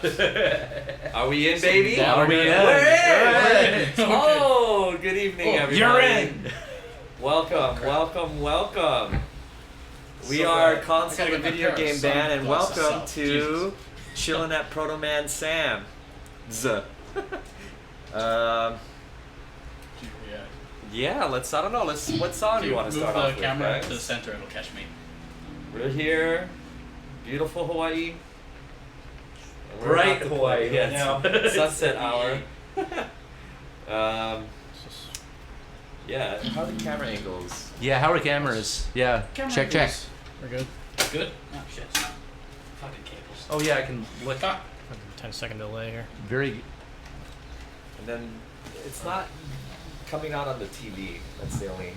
Are we in, baby? Are we in? We're in! Oh, good evening, everybody. You're in! Welcome. We are Console and Video Game Band, and welcome to Chillin at Proto Man Sam. Yeah, I don't know, what song do you want to start off with? Move the camera guys? to the center, it'll catch me. We're here, beautiful Hawaii. Bright Hawaii, yes. Sunset hour. Yeah, how are the camera angles? Yeah, how are cameras? Yeah, check. We're good. Good? Oh, shit. Fucking cables. Oh yeah, I can look. 10-second delay here. Very. And then it's not coming out on the TV. That's the only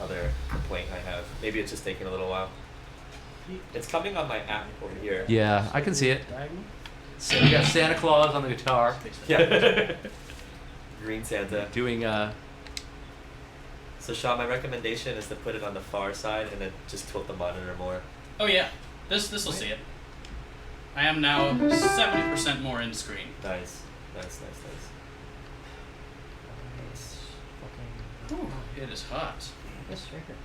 other complaint I have. Maybe it's just taking a little while. It's coming on my app over here. Yeah, I can see it. So we got Santa Claus on the guitar. Yeah. Green Santa. Doing So Sean, my recommendation is to put it on the far side and then just tilt the monitor more. Oh yeah, this will see it. I am now 70% more in screen. Nice. Ooh, it is hot. Yes, right here.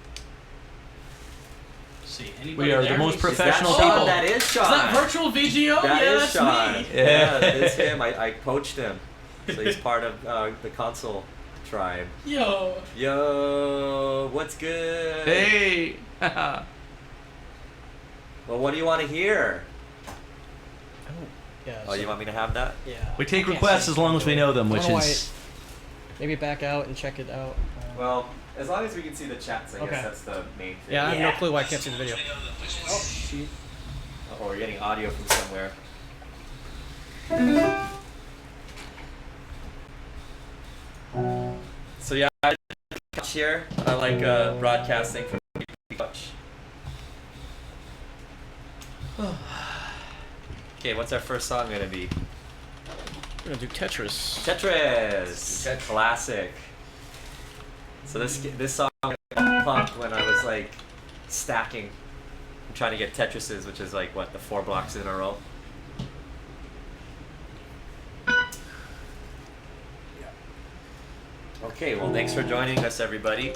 See, anybody We are there? the most Is that professional Sean? people. That is Sean. Is that virtual VGO? That Yeah, is that's Sean. me. Yeah, that is him. I poached him. So he's part of the console tribe. Yo, what's good? Hey. Well, what do you want to hear? Yeah. Oh, you want me to have that? Yeah. We take I can't requests see. as long as we know them, which I don't know is. Maybe back out and check it out. Well, as long as we can see the chats, I Okay. guess that's the main thing. Yeah, I have no clue why I can't see the video. Oh, shoot. Oh, we're getting audio from somewhere. So yeah, I like here. I like broadcasting from couch. Okay, what's our first song gonna be? We're gonna do Tetris. Tetris, classic. So this song I pumped when I was like stacking, trying to get Tetrises, which is like what, the 4 blocks in a row. Okay, well thanks for joining us, everybody.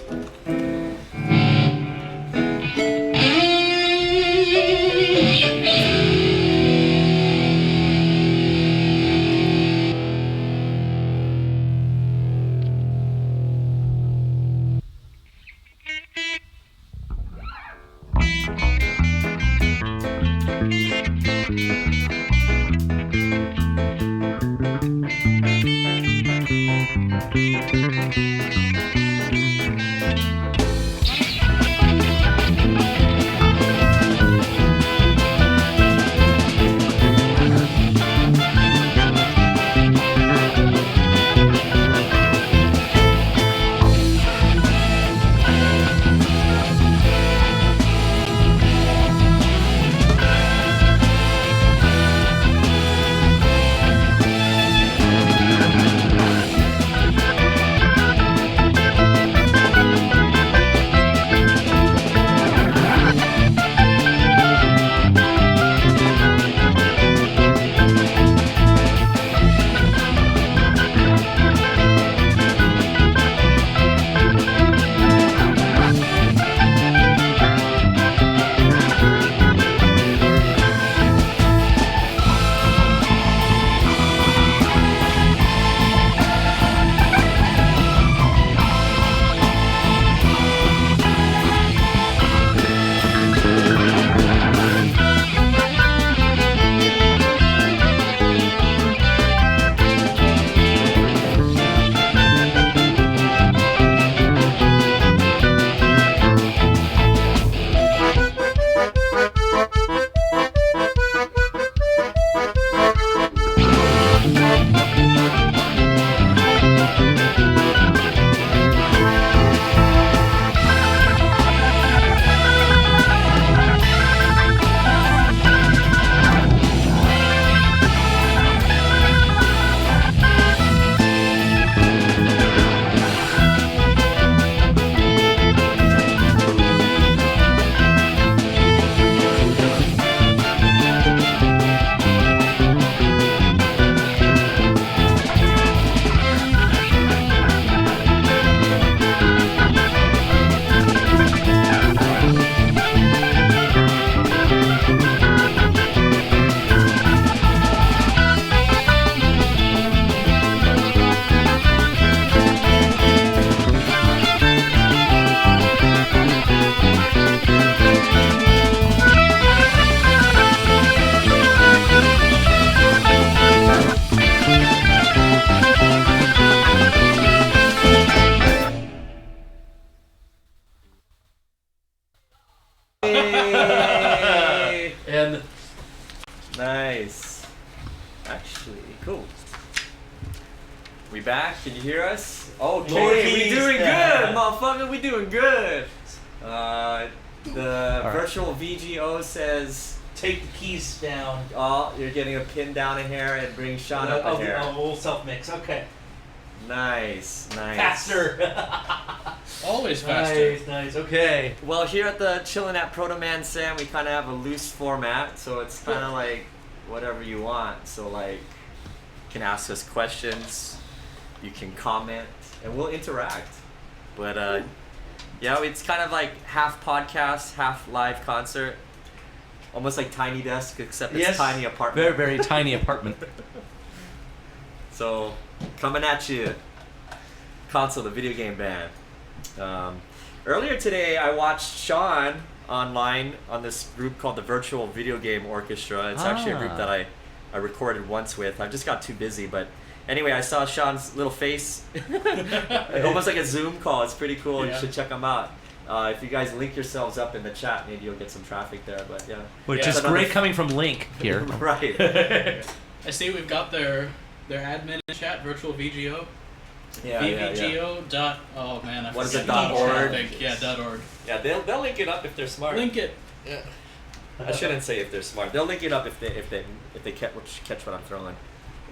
Okay, we Lowercase. doing good, motherfucker. We doing good. The right. virtual VGO says, Take the keys down. "Oh, you're getting a pin down a hair and bring Sean up a hair." A little self mix. Okay. Nice. Faster. Always faster. Nice. Okay. Well, here at the Chillin at Proto Man Sam, we kind of have a loose format, so it's kind of like whatever you want. So like, you can ask us questions, you can comment, and we'll interact. But yeah, it's kind of like half podcast, half live concert. Almost like Tiny Desk, except it's tiny apartment. Very, very tiny apartment. So, coming at you, Console, the video game band. Earlier today, I watched Sean online on this group called the Virtual Video Game Orchestra. It's actually a group that I recorded once with. I just got too busy, but anyway, I saw Sean's little face, almost like a Zoom call. It's pretty cool. Yeah. You should check him out. If you guys link yourselves up in the chat, maybe you'll get some traffic there. But yeah, Which Yeah. is great coming from Link here. right. I see we've got their admin in chat, virtual VGO. Yeah, VVGO dot. Oh man, I What is forget it, the .org? traffic. Yeah, .org. Yeah, they'll link it up if they're smart. Link it. Yeah. I shouldn't say if they're smart. They'll link it up if they catch what I'm throwing.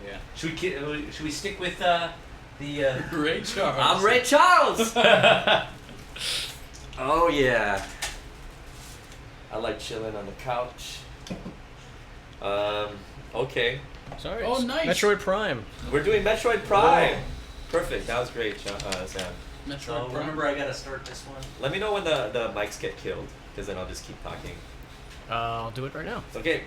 Yeah. Should we stick with the? Ray Charles. I'm Ray Charles. Oh yeah. I like chilling on the couch. Okay. Sorry. Oh, nice. Metroid Prime. We're doing Metroid Prime. Perfect. That was great, Sam. Metroid So Prime. remember, I gotta start this one. Let me know when the mics get killed, because then I'll just keep talking. I'll do it right now. Okay.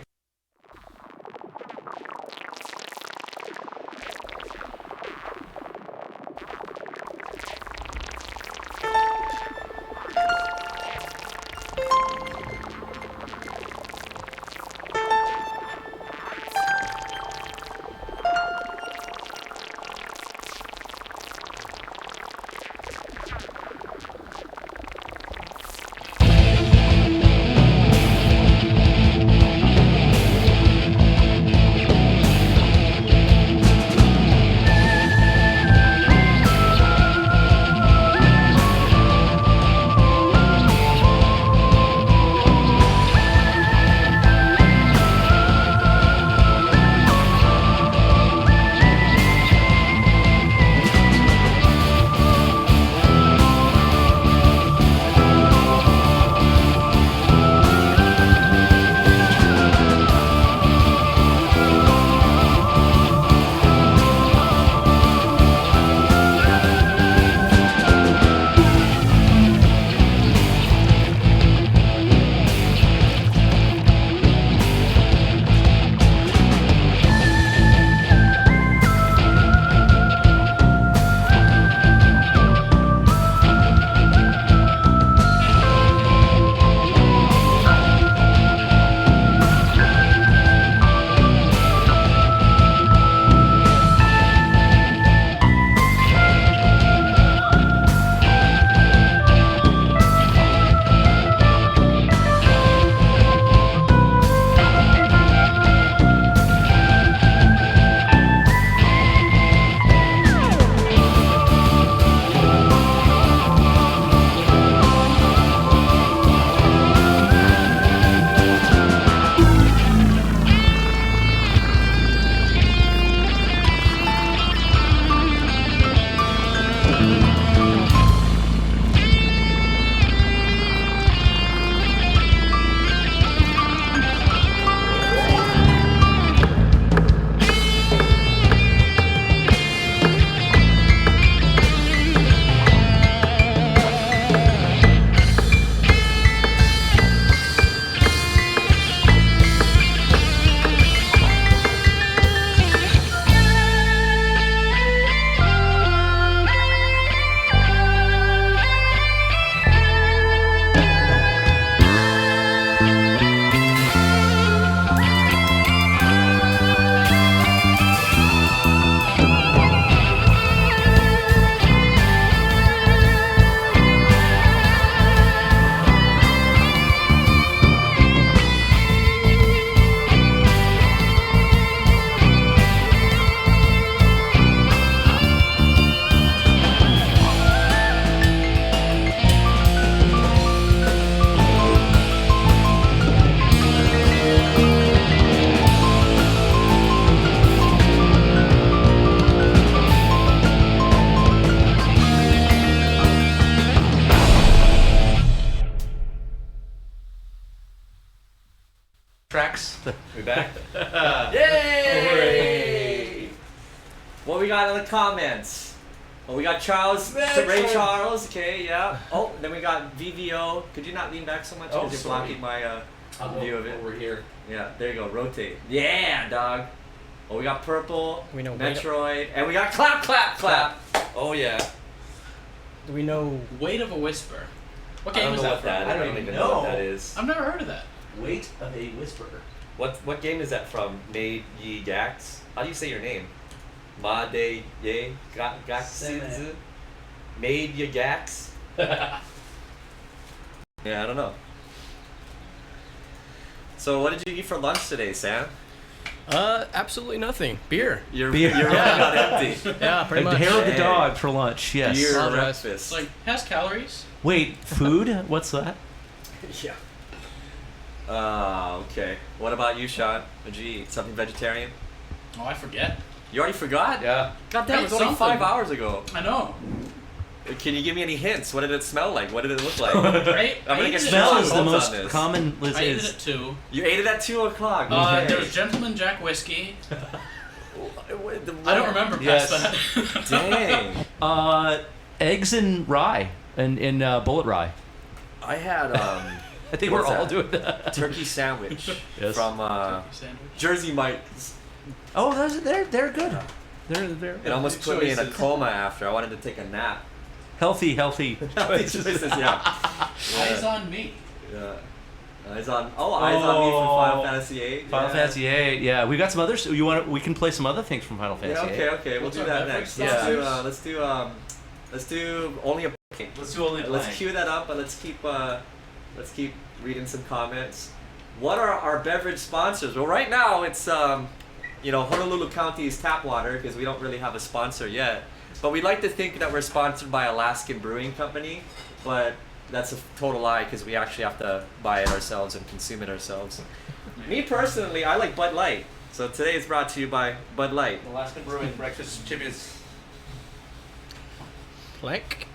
We back? Yay! What we got in the comments? Well, we got Charles, Ray Charles. Okay, yeah. Oh, then we got VVO. Could you not lean back so much? Because you're blocking my view of it. Over here. Yeah, there you go. Rotate. Yeah, dog. Oh, we got Purple, We know Metroid, and we got Clap, Clap, Clap. Oh, yeah. Do we know? Weight of a Whisper. What I game don't is know that what from? that. I don't even know what that is. I've never heard of that. Weight of a Whisperer. What game is that from? Made Ye Gax? How do you say your name? Ma de Ye Gax? Made Ye Gax? Yeah, I don't know. So what did you eat for lunch today, Sam? Absolutely nothing. Beer. You're Beer. running out empty. Yeah, pretty much. Hair of the Hey. dog for lunch, yes. Beer Apologize. breakfast. It's like, has calories. Wait, food? What's that? Yeah. Okay. What about you, Sean? Did you eat something vegetarian? Oh, I forget. You already forgot? Yeah. God damn, I it was ate only 5 something. hours ago. I know. Can you give me any hints? What did it smell like? What did it look like? Right? I'm gonna get Smell Sherlock is the Holmes most on this. common. I ate it at 2. You ate it at 2 o'clock. There was Gentleman Jack whiskey. The- I don't remember Yes. past that. Dang. Eggs and rye and bullet rye. I had I think What's we're all that? doing that. turkey sandwich Yes. from Sandwich. Jersey Mike's. Oh, they're good. They're It almost put me in a coma after. I wanted to take a nap. healthy. Healthy choices, yeah. Eyes on me. Yeah. Eyes on me from Final Fantasy VIII. Final Fantasy VIII. Yeah, we got some others. We can play some other things from Final Fantasy Yeah, VIII. okay. We'll What's do our that beverage next. sponsors? Let's do only a. Let's do only Let's cue that up, but let's keep reading some comments. What are our beverage sponsors? Well, right now it's Honolulu County's tap water because we don't really have a sponsor yet. But we'd like to think that we're sponsored by Alaskan Brewing Company, but that's a total lie because we actually have to buy it ourselves and consume it ourselves. Me personally, I like Bud Light. So today is brought to you by Bud Light. Alaskan Brewing breakfast chips. Plank.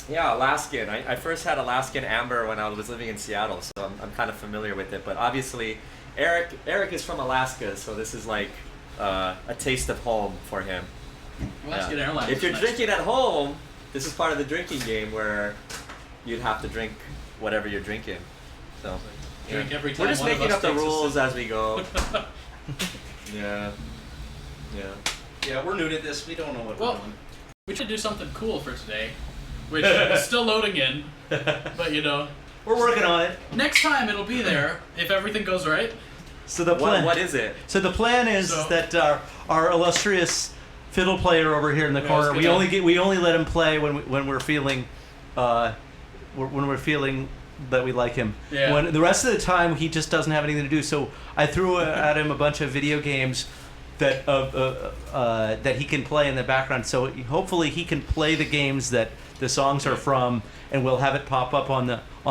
Yeah, Alaskan. I first had Alaskan Amber when I was living in Seattle, so I'm kind of familiar with it. But obviously, Eric is from Alaska, so this is like a taste of home for him. Alaskan Yeah. Airlines. If you're is nice. drinking at home, this is part of the drinking game where you'd have to drink whatever you're drinking. So Drink every we're time just one of making us up the takes a rules sip. as we go. Yeah. Yeah, we're new to this. We don't know what Well, we're doing. we should do something cool for today, which is still loading in, but We're working on it. next time it'll be there if everything goes right. So the plan. What is it? So the plan is So- that our illustrious fiddle player over here in the Yeah, corner. let's We get only let him play when we're feeling when we're feeling that we like him. Yeah. When the rest of the time he just doesn't have anything to do. So I threw at him a bunch of video games that that he can play in the background. So hopefully he can play the games that the songs are from, and we'll have it pop up on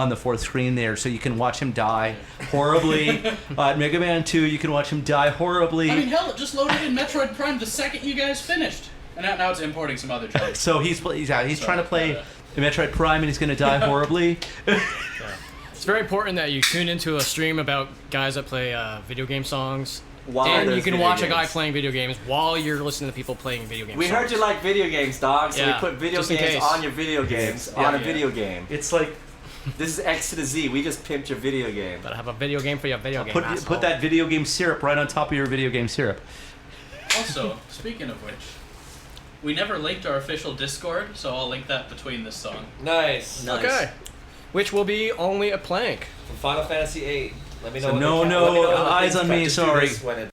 the fourth screen there, so you can watch him die horribly. At Mega Man 2, you can watch him die horribly. I mean, hell, it just loaded in Metroid Prime the second you guys finished, and now it's importing some other jokes. So he's trying to play Metroid Prime, and he's going to die horribly. It's very important that you tune into a stream about guys that play video game songs. While And there's you can video watch a games. guy playing video games while you're listening to people playing video games. We heard you like video games, dog. So Yeah, we put video just in games case. on your video games on a video game. It's like This is X to the Z. We just pimped your video game. Gotta have a video game for your video game. put asshole. that video game syrup right on top of your video game syrup. Also, speaking of which, we never linked our official Discord, so I'll link that between this song. Nice. Okay. Which will be only a plank. From Final Fantasy VIII. Let me know. So when no, the no, let me know when the eyes things on me, just do sorry. this when it-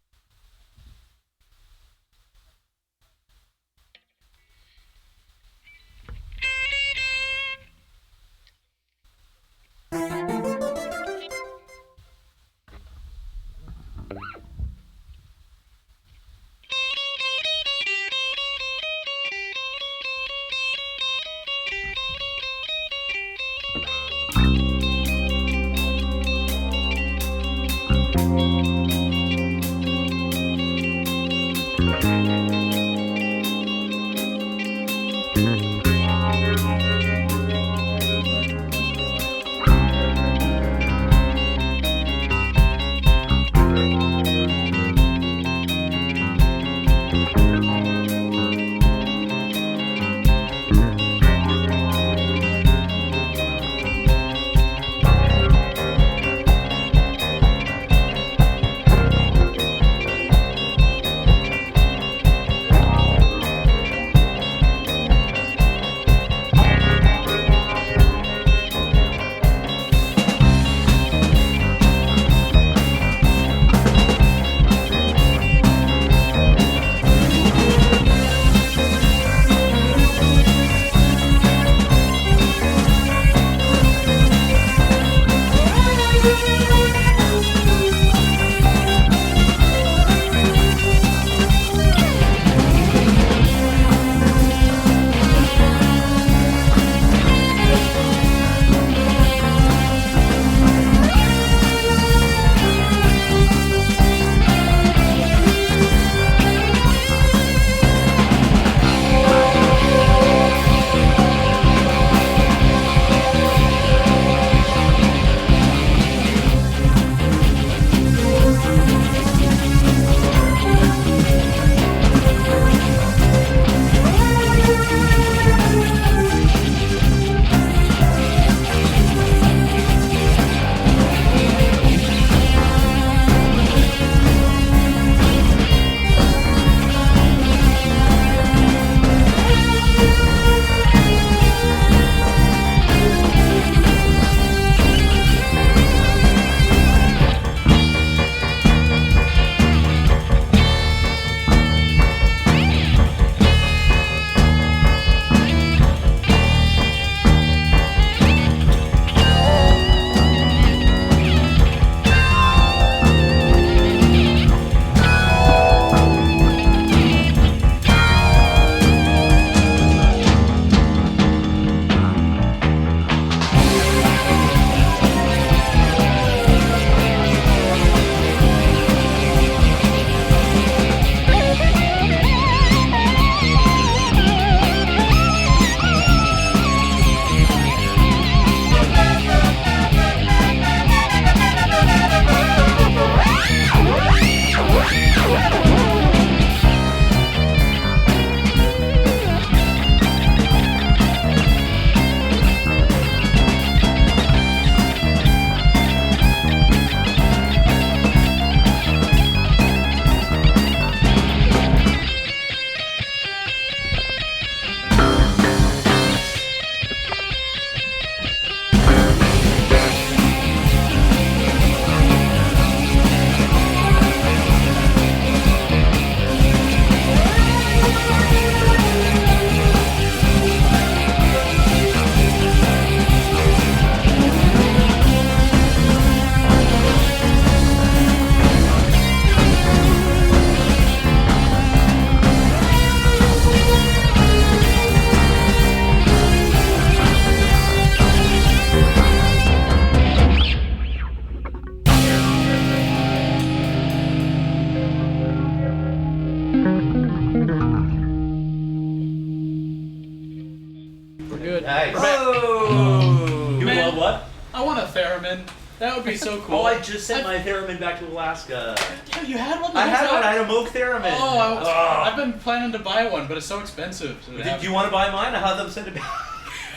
good. Nice. We're back. Oh! You Man. want what? I want a theremin. That would be so cool. Oh, I just sent my theremin back to Alaska. Yeah, you had one. I had one. I had a Moog theremin. I've been planning to buy one, but it's so expensive. So Did you want to buy mine? I had them send it back.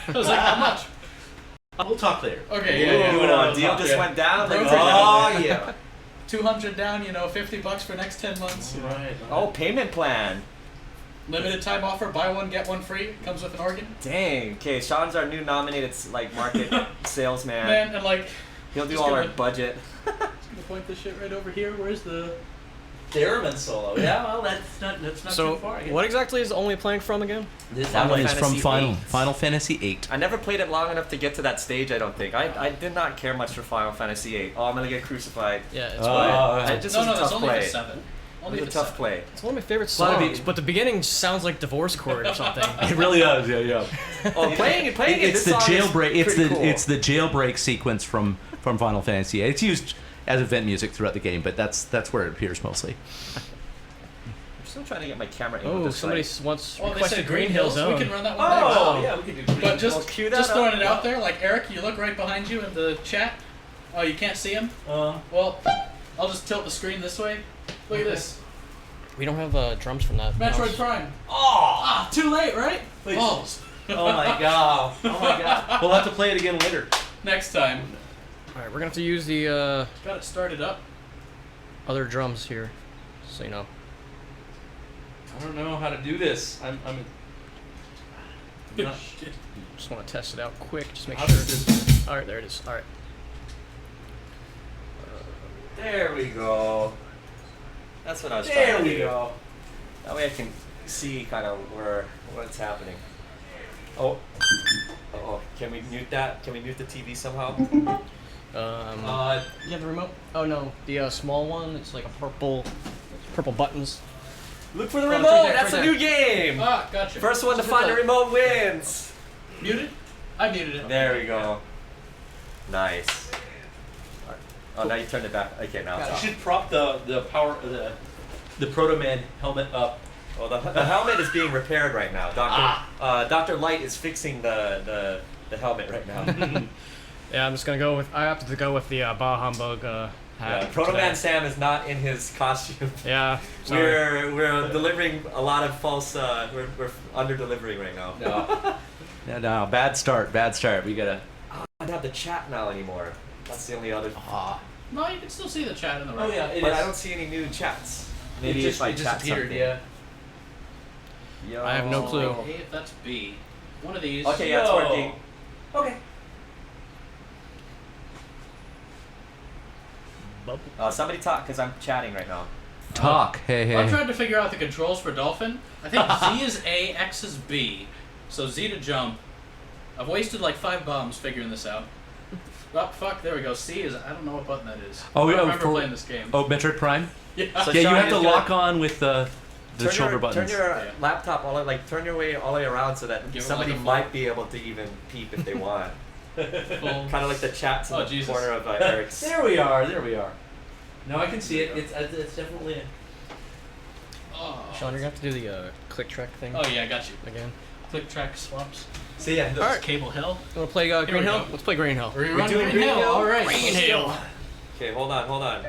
I was like, how much? We'll talk later. Okay, Yeah, yeah. yeah. Deal just went down. Broke Oh, it. yeah. 200 down, $50 for next 10 months. Right. Oh, payment plan. Limited time offer, buy one, get one free. Comes with an organ. Dang. Okay, Sean's our new nominated market salesman. Man, and like, He'll do just all our gonna- budget. I'm gonna point this shit right over here. Where's the... Theremin solo. Yeah, well, that's not So, too far. I guess. what exactly is Only playing from again? This Final one is from Fantasy Final VIII. Fantasy VIII. I never played it long enough to get to that stage, I don't think. I did not care much for Final Fantasy VIII. Oh, I'm gonna get crucified. Yeah, it's, But it just was a that's tough only play. the 7. It Only was a the tough 7. play. it's one of my favorite Lot of songs, it- but the beginning sounds like divorce chord or something. It really does. Yeah. Oh, playing it. It's This the song is jailbreak. It's pretty the cool. it's the jailbreak sequence from Final Fantasy VIII. It's used as event music throughout the game, but that's where it appears mostly. I'm still trying to get my camera angle Oh, just somebody right. once Oh, they requested said Green Hill Zone. We can run that one Oh, next. yeah, we can do. But just cue that just throwing up. it out there, like Eric, you look right behind you in the chat. Oh, you can't see him? Well, I'll just tilt the screen this way. Look at this. We don't have drums from that. Metroid house. Prime. Oh, Ah, too late, right? Please. Balls. oh my god! Oh my god! We'll have to play it again later. Next time. Alright, we're gonna have to use the Got it started up. other drums here, so you know. I don't know how to do this. I'm not- Shit. Just want to test it out quick, just make How sure. does this- Alright, there it is. Alright. There we go. That's what I was There trying to we do. go. That way I can see kind of what's happening. Oh. Oh, can we mute that? Can we mute the TV somehow? You have the remote? Oh no, the small one. It's like a purple buttons. Look for the Oh, remote. it's right there, That's right a there. new game. Ah, gotcha. First one to Just find hit the the- remote wins. Muted? I muted it. There we go. Nice. Oh, now you turned it back. Okay, now it's You off. should prop the power the Proto Man helmet up. Well, the helmet is being repaired right now. Dr. Light is fixing the helmet right now. Yeah, I'm just gonna go with. I have to go with the Bah Humbug hat. Yeah, Proto today. Man Sam is not in his costume. Yeah. Sorry. We're delivering a lot of false. We're under delivering right now. No, bad start. We gotta. I don't have the chat now anymore. That's the only other. No, you can still see the chat in the right. Oh yeah, it But is. I don't see any new chats. Maybe it just if I it chat disappeared. something. Yeah. Yo. I have no clue. A if that's B. One of these. Okay, yeah, it's Yo. working. Okay. Somebody talk because I'm chatting right now. Talk. Hey. I'm trying to figure out the controls for Dolphin. I think Z is A, X is B. So Z to jump. I've wasted like 5 bombs figuring this out. Oh, fuck, there we go. C is, I don't know what button that is. Oh, I yeah, don't remember for- playing this game. Oh, Metroid Prime. Yeah. So Yeah, you Sean have is to gonna- lock on with the shoulder buttons. Turn your Yeah. laptop turn your way all the way around so that Give it somebody like a might be able to even peep if they want. Full- Kind of like the chats in Oh, the Jesus. corner of Eric's. There we are. No, I can see it. It's definitely. Oh. Sean, you're gonna have to do the click track thing Oh yeah, I got you. again. Click track swaps. So yeah, This Alright. is Cable Hill. You wanna play we Green Hill? go. Let's play Green Hill. We're We're doing Green Hill? All right. Green let's Hill. go. Okay, hold on.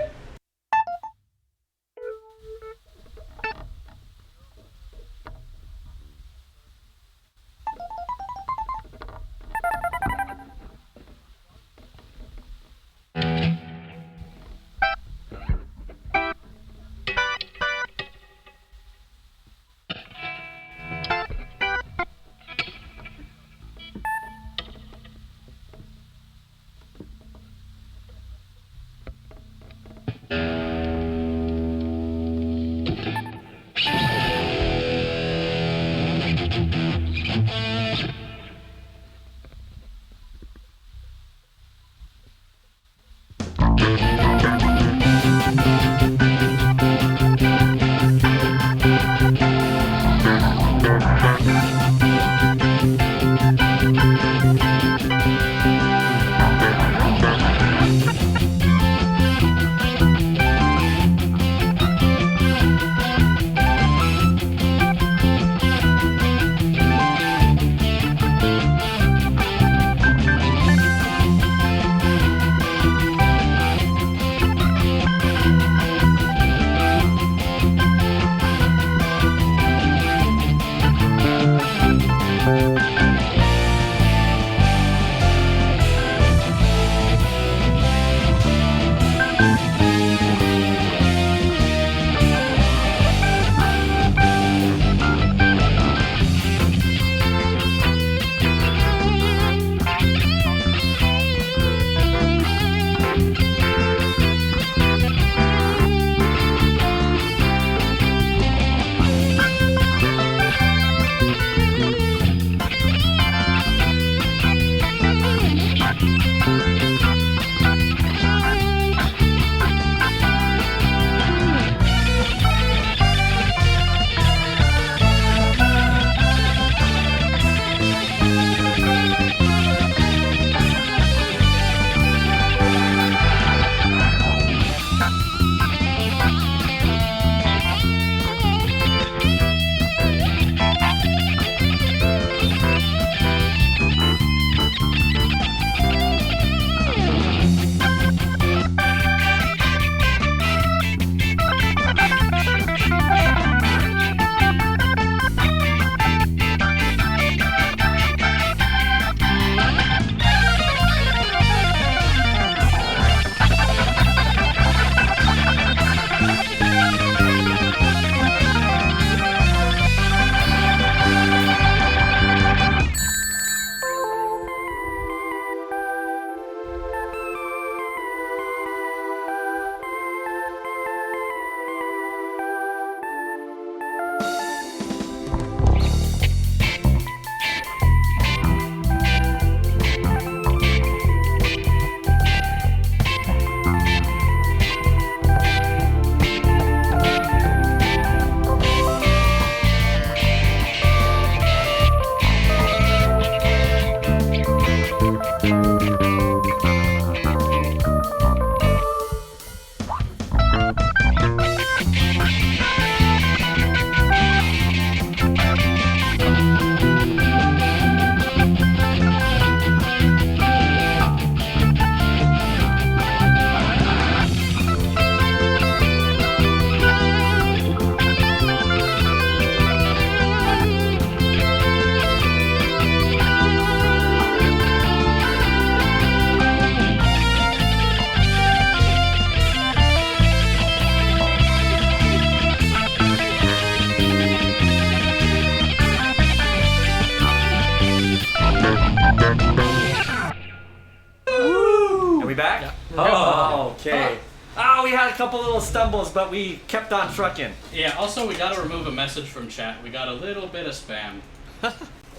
Oh, okay. Oh, we had a couple little stumbles, but we kept on trucking. Yeah, also we gotta remove a message from chat. We got a little bit of spam.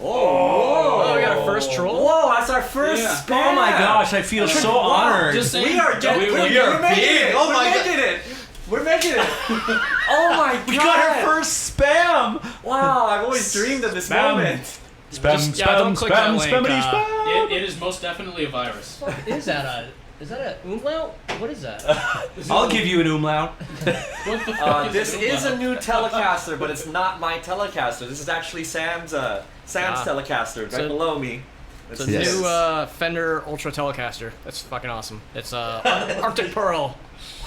Oh, we got our first troll? Whoa, that's our first spam. Oh my gosh, I feel so honored. Just saying, We are getting, we're making it. Oh my We're making it. We're making it. Oh my god. We got our first spam. Wow, I've always dreamed of this moment. Spam, Just- yeah, don't click that link, spam. It is most definitely a virus. Is that a umlaut? What is that? I'll give you an umlaut. What the fuck This it is a about? new Telecaster, but it's not my Telecaster. This is actually Sam's Telecaster right So- below me. It's a Yes. new Fender Ultra Telecaster. That's fucking awesome. It's Arctic Pearl.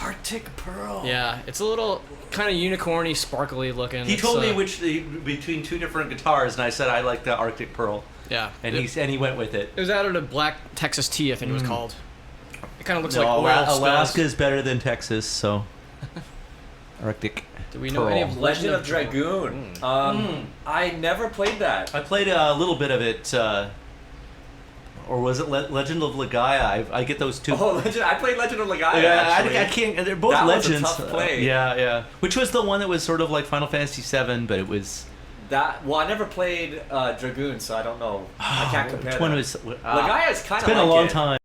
Arctic Pearl. Yeah, it's a little kind of unicorny, sparkly looking. He It's, told me between two different guitars, and I said I like the Arctic Pearl, Yeah, and he went with it. it was added a black Texas tea, I think it was called. It kind of looks No, like oil Alaska spills. is better than Texas, so Arctic. Do we know any of Legend of Dragoon. I never played that. I played a little bit of it, or was it Legend of Legaia? I get those two. Oh, Legend! I played Legend of Legaia. Yeah, actually. I can't. They're both That was a legends. tough play. Yeah. Which was the one that was sort of like Final Fantasy VII, but it was. Well, I never played Dragoon, so I don't know. I can't compare. Which one that. was? Legaia is kind It's of. been like a long it. time.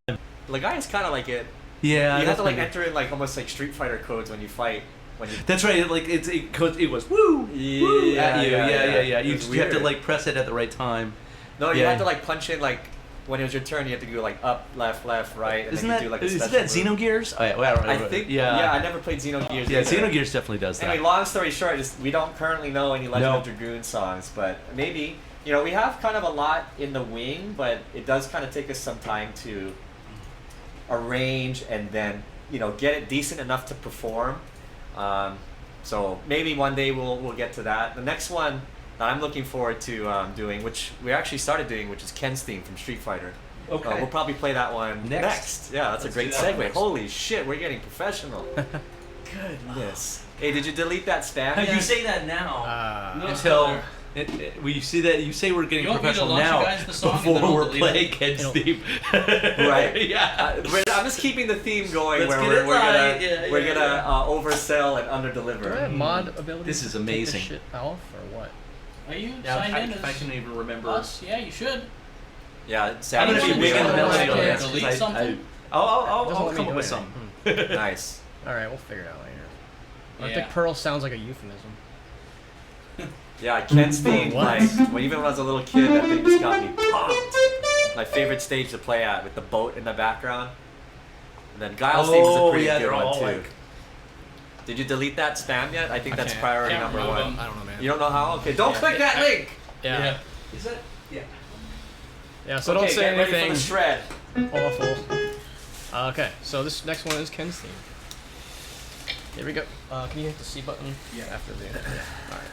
Legaia is kind of like it. Yeah, You have to like maybe- enter in like almost like Street Fighter codes when you fight. When you. That's right. Like it was woo, Yeah, woo at you. yeah. Yeah. You It's just have to weird. like press it at the right time. No, you Yeah. have to like punch in like when it was your turn. You have to go like up, left, right, and Isn't then that you do like a isn't special that move. Xenogears? Oh, yeah, I think. Yeah, I never played Xenogears. Yeah, either. Xenogears definitely does that. Anyway, long story short, we don't currently know any Legend No. of Dragoon songs, but maybe we have kind of a lot in the wing, but it does kind of take us some time to arrange and then get it decent enough to perform. So maybe one day we'll get to that. The next one that I'm looking forward to doing, which we actually started doing, which is Ken's theme from Street Fighter. Okay. We'll probably play that one Next. Yeah, that's Let's a great do that segue. next. Holy shit, we're getting professional. Goodness. Hey, did you delete that spam? You yet? say that now No, until we see that you say we're getting You want me to professional launch you now guys the song and then before I'll we're delete playing it? Ken's theme. Right. Yeah. I'm just keeping the theme going Let's where get it right. we're Yeah, gonna yeah. oversell and Do I underdeliver. have mod ability? This is to take amazing. This shit off or what? Are you Yeah, signed in if I as can even remember. us? Yeah, you should. Yeah, I'm gonna be big in the melody Can I dance. delete 'cause something? I'll Doesn't let me come do up with anything. some. Nice. All right, we'll figure it out later. I Yeah. think Pearl sounds like a euphemism. Yeah, Ken's theme, What? like, even when I was a little kid, that thing just got me pumped. My favorite stage to play at, with the boat in the background. And then Guile's theme is a pretty yeah, good they're one, all too. like. Did you delete that spam yet? I think that's can't. priority Can't number remove one. them. I don't know, man. You don't know how? Okay, don't click that link! Yeah. Is it? Yeah. Yeah, so Okay, don't say get ready for anything the shred. awful. Okay, so this next one is Ken's theme. Here we go. Can you hit the C button? Yeah. After the. Alright.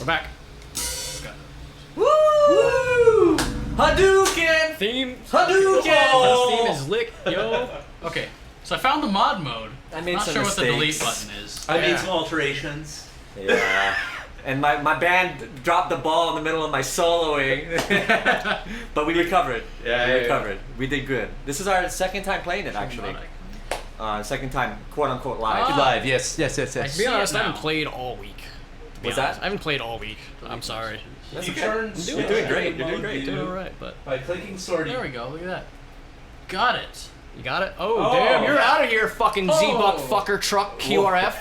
We're back. Woo! Hadouken! Theme. Hadouken! Theme is lick, yo. Okay, so I found the mod mode. I made Not some sure what the delete mistakes. button is. I made Yeah. some alterations. Yeah. And my band dropped the ball in the middle of my soloing. But we recovered. We recovered. We did good. This is our second time playing it, actually. Second time, quote unquote, live. Ah. Live, yes. To be see honest, it I haven't now. played all week. To be What's honest. that? I haven't played all week. I'm sorry. That's You okay. turn You're doing great. You're doing great. Doing alright, but By clicking sortie. There we go, look at that. Got it. you got it. Oh, Oh. damn! You're out of here, fucking Z-Buck Oh. fucker truck QRF.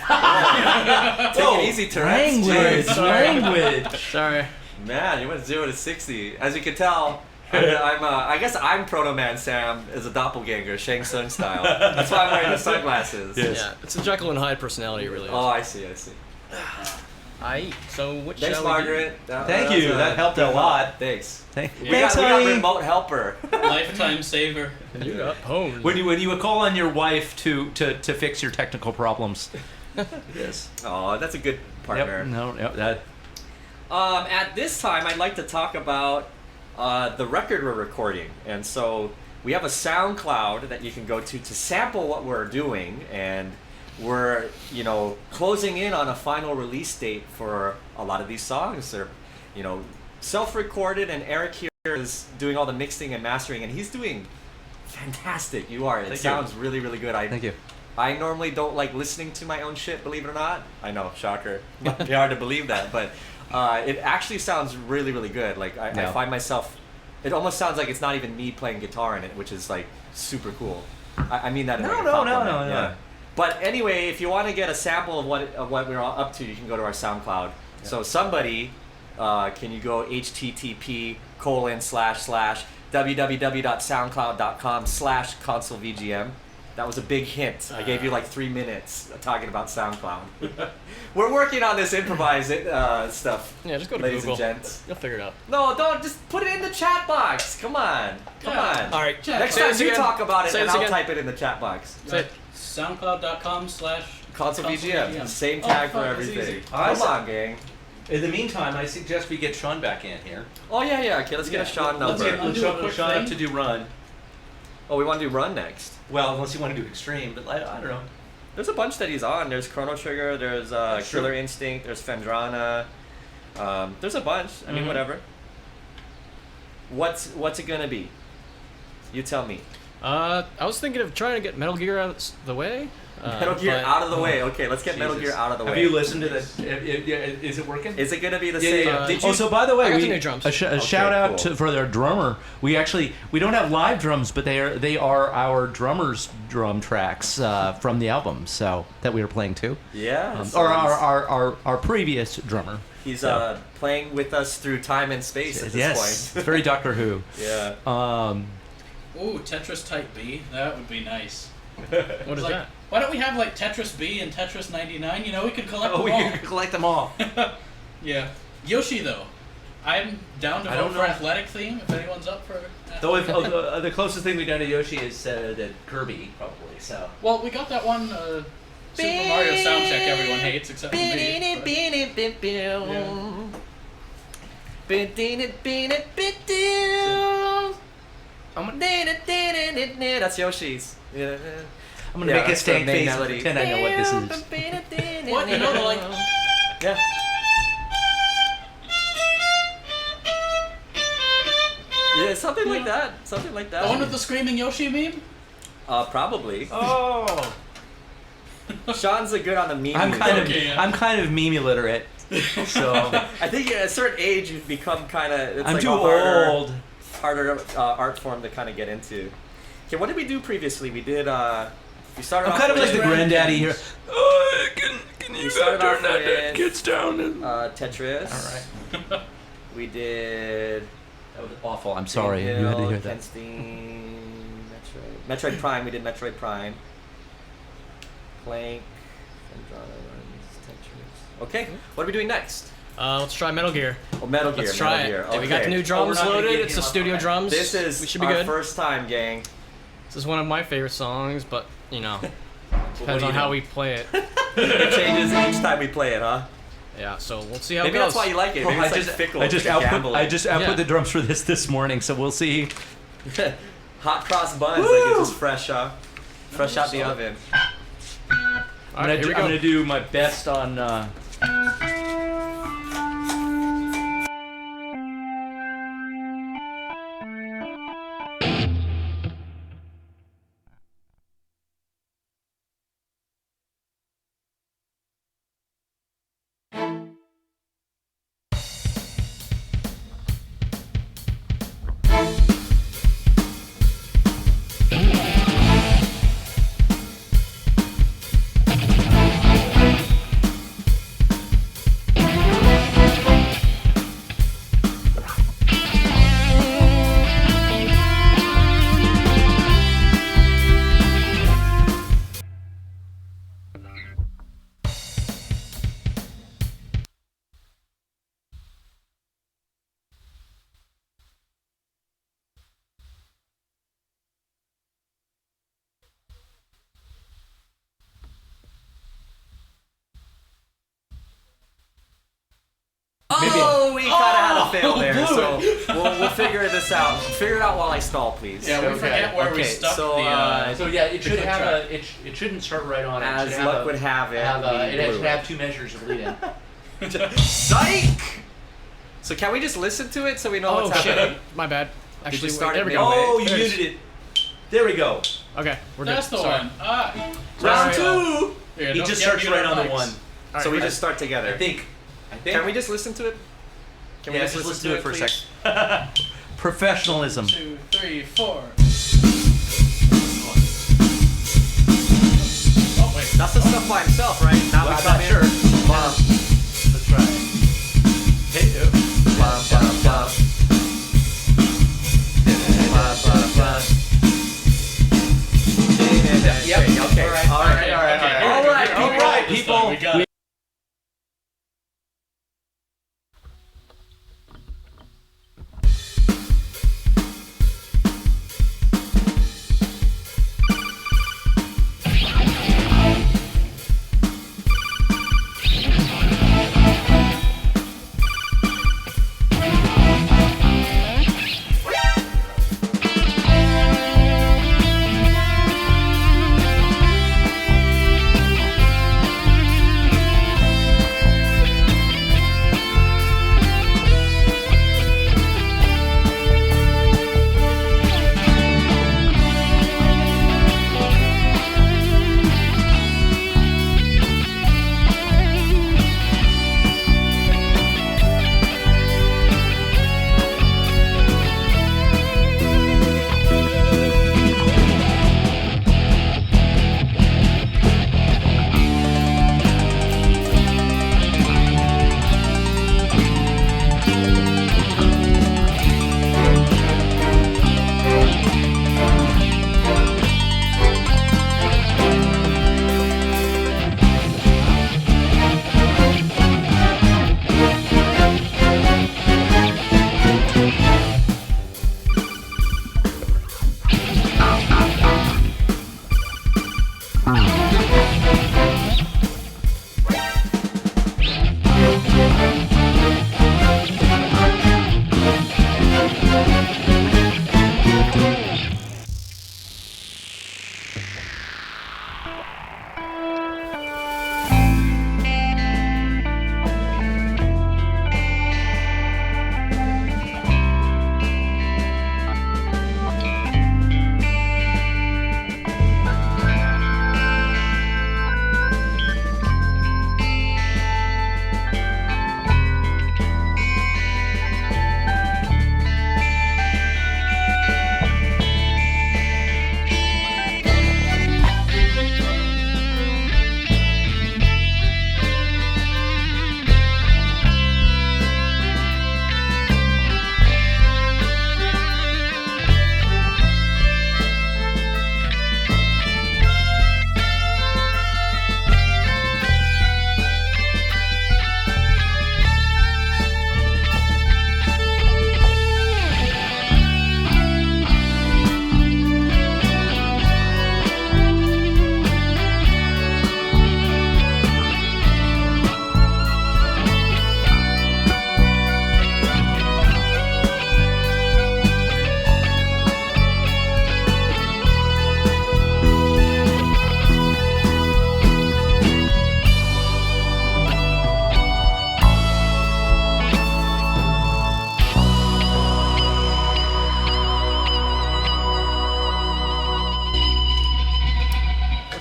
Take it easy, Tourette's. Language, Jeez. language. Sorry. Man, you went 0 to 60. As you can tell, I guess I'm Proto Man Sam as a doppelganger, Shang Tsung style. That's why I'm wearing the sunglasses. Yes. Yeah, it's a Jekyll and Hyde personality, really. Is. Oh, I see. So what Thanks, shall we do? Margaret. Thank you. That helped a good lot. help. Thanks. Thanks, We got honey. remote helper. Lifetime saver. You got pwned. When you would call on your wife to fix your technical problems. Yes. Oh, that's a good partner. Yep. No. Yep. That. At this time, I'd like to talk about the record we're recording. And so we have a SoundCloud that you can go to sample what we're doing. And we're, closing in on a final release date for a lot of these songs. They're, self-recorded, and Eric here is doing all the mixing and mastering, and he's doing fantastic. You are. It sounds really, really good. Thank you. I normally don't like listening to my own shit, believe it or not. I know, shocker. Might be hard to believe that, but it actually sounds really, really good. Like, I find myself, it almost sounds like it's not even me playing guitar in it, which is like super cool. I mean that in a compliment. No. Yeah. But anyway, if you want to get a sample of what we're all up to, you can go to our SoundCloud. Yeah. So somebody, can you go http://www.soundcloud.com/consolevgm. That was a big hint. I gave you like 3 minutes talking about SoundCloud. We're working on this improvised stuff. Yeah, just go to ladies Google. and gents. You'll figure it out. No, don't. Just put it in the chat box. Come on. Come on. All right. Next Say time this you again. talk about it, Say and this I'll again. type it in the chat box. Say it. SoundCloud.com/. Console VGM. VGM. Same tag for fuck, that's everything. easy. Come on, gang. In the meantime, I suggest we get Sean back in here. Oh, yeah. Okay, let's get a Sean let's number. get- Undo a quick Sean up thing. to do run. Oh, we want to do Run next. Well, unless you want to do extreme, but I don't know. There's a bunch that he's on. There's Chrono Trigger, there's Killer Instinct, there's Phendrana. There's a bunch. I mean, whatever. What's it gonna be? You tell me. I was thinking of trying to get Metal Gear out of the way. Metal Gear but- out of the way. Okay, let's get Metal Jesus. Gear out of the way. Have you listened to this? Is it working? Is it gonna be the Yeah, same? yeah. Did you? Oh, so by the way, I got we, the new drums. a shout out cool. for their drummer. We don't have live drums, but they are our drummer's drum tracks from the album, so that we were playing too. Yeah. Or our previous drummer. He's So. playing with us through time and space at this Yes, point. it's very Doctor Who. Yeah. Ooh, Tetris Type B. That would be nice. What is Like, that? why don't we have like Tetris B and Tetris 99? We could collect Oh, them we all. can collect them all. Yeah. Yoshi though. I'm down to I vote don't for know. athletic theme if anyone's up for Though if, the closest thing we've done to Yoshi is the Kirby, probably. So. Well, we got that one Super Mario soundcheck everyone hates except for me. That's Yoshi's. Yeah. I'm gonna make a that's the stank main face and melody. pretend I know what this is. What? You know, like Yeah. Yeah, something like that. Something like that. the one with the screaming Yoshi meme? Probably. Oh. Sean's a good on the meme. I'm Okay, yeah. kind of meme illiterate, so I think at a certain age you become kind of. I'm like too a harder, old. harder art form to kind of get into. Okay, what did we do previously? We did. We started. I'm off kind of with like the granddaddy here. Oh, can We you started off turn that with, kids down? Tetris. All right. We did. That was awful. I'm sorry. You had to hear that. Kenstein, Metroid Prime. We did Metroid Prime. Plank. Phendrana runs Tetris. Okay, what are we doing next? Let's try Metal Gear. Oh, Metal Gear. Let's try Metal it. Gear. Okay, we got the Okay. new drums not gonna loaded. get It's the him up studio on that. drums. This is we should be our good. first time, gang. This is one of my favorite songs, but depends do you on how know? we play it. It changes each time we play it, huh? Yeah, so we'll see how Maybe it goes. that's why you like it. Maybe it's like fickle. I just like output gambling. the drums for this morning, so we'll see. Hot cross buns, like it's just fresh, huh? Fresh out the oven. All right, here we I'm go. gonna do my best on. fail there, so we'll figure this out. Figure it out while I stall, please. Yeah, we Okay. forget where we Okay, stuck so, the. So yeah, it should click have track. it shouldn't start right on it. It As should have luck would have it, it we should have 2 measures of lead in. Psych! So can we just listen to it so we know Oh what's shit! happening? My bad. you Actually, start there it we midway? go. Oh, you There it is. muted it. There we go. Okay, we're good. That's the Sorry. one. Ah. Round Sorry. 2. Here, He don't just get starts muted right on the mics. 1. All So right, we we're just start together. I think. Can we just listen to it? Can we Yeah, just listen to it for a please? second. Professionalism. 2, 3, 4. Oh wait. That's the stuff by himself, right? Now we I'm come not in. sure. Let's try. Hey, Bum, bum, bum. Yep. Okay. All right. All right, people. We got it.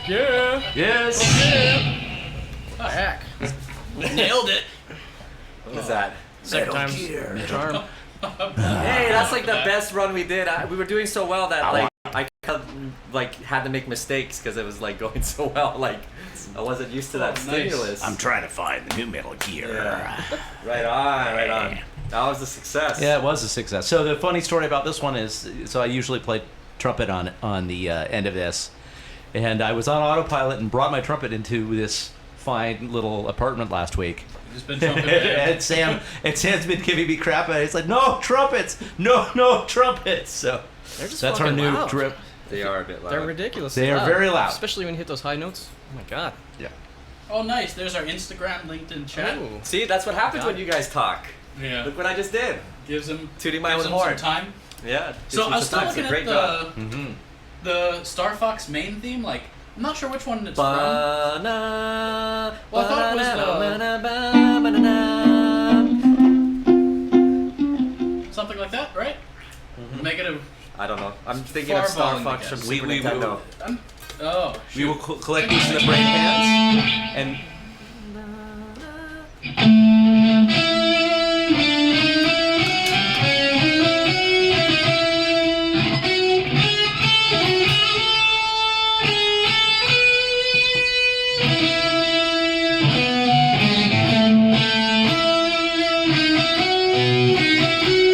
Yeah. Yes. Oh, heck. Nailed it. What was that? Second time's the charm. Hey, that's like the best run we did. We were doing so well that like I had to make mistakes because it was like going so well. Like I wasn't used to that nice. stimulus. I'm trying to find the new Metal Gear. Yeah. Right on, right on. That was a success. Yeah, it was a success. So the funny story about this one is, so I usually play trumpet on the end of this, and I was on autopilot and brought my trumpet into this fine little apartment last week. Just been jumping in. and Sam's been giving me crap, and it's like, no trumpets, no trumpets. So They're just that's our fucking new loud. drip. They are a bit loud. They're ridiculous. They are very loud. Especially when you hit those high notes. Oh my god. Yeah. Oh, nice. There's our Instagram, LinkedIn chat. Ooh. See, that's what happens when you guys talk. Yeah. Look what I just did. Gives him, Tooting my gives own him horn. some time. Yeah. So I was still looking at the Star Fox main theme. Like, I'm not sure which one it's from. Well, I thought it was something like that, right? Negative. I don't know. I'm thinking of Star Fox from Super Nintendo. We will collect these in the brain pans, and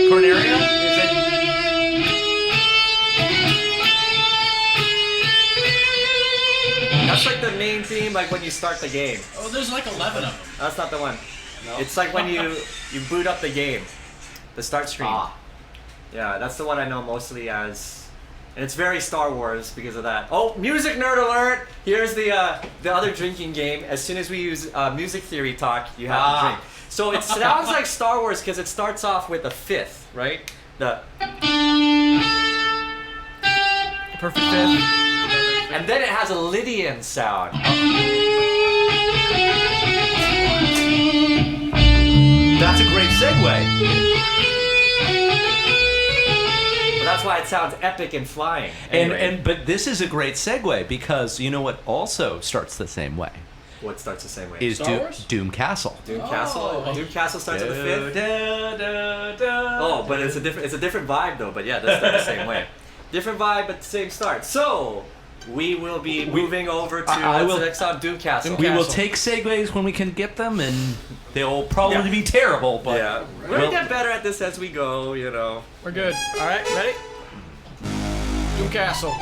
Corneria, is it? That's like the main theme, like when you start the game. Oh, there's like 11 of them. That's not the one. No. It's like when you boot up the game, the start screen. Ah. Yeah, that's the one I know mostly as, and it's very Star Wars because of that. Oh, music nerd alert! Here's the other drinking game. As soon as we use music theory talk, you have to drink. So it sounds like Star Wars because it starts off with a fifth, right? The Perfect fifth. and then it has a Lydian sound. That's a great segue. But that's why it sounds epic and flying. But this is a great segue because you know what also starts the same way What starts the same way? is Star Wars? Doom Castle. Doom Castle. Doom Castle starts with the fifth. Oh, Oh, but it's a different vibe though. But yeah, that's not the same way. Different vibe, but the same start. So we will be moving over to what's the next song? Doom Castle. We will take segues when we can get them, and they'll probably be terrible. But Yeah, we'll get better at this as we go. You know. We're good. All right, ready? Doom Castle.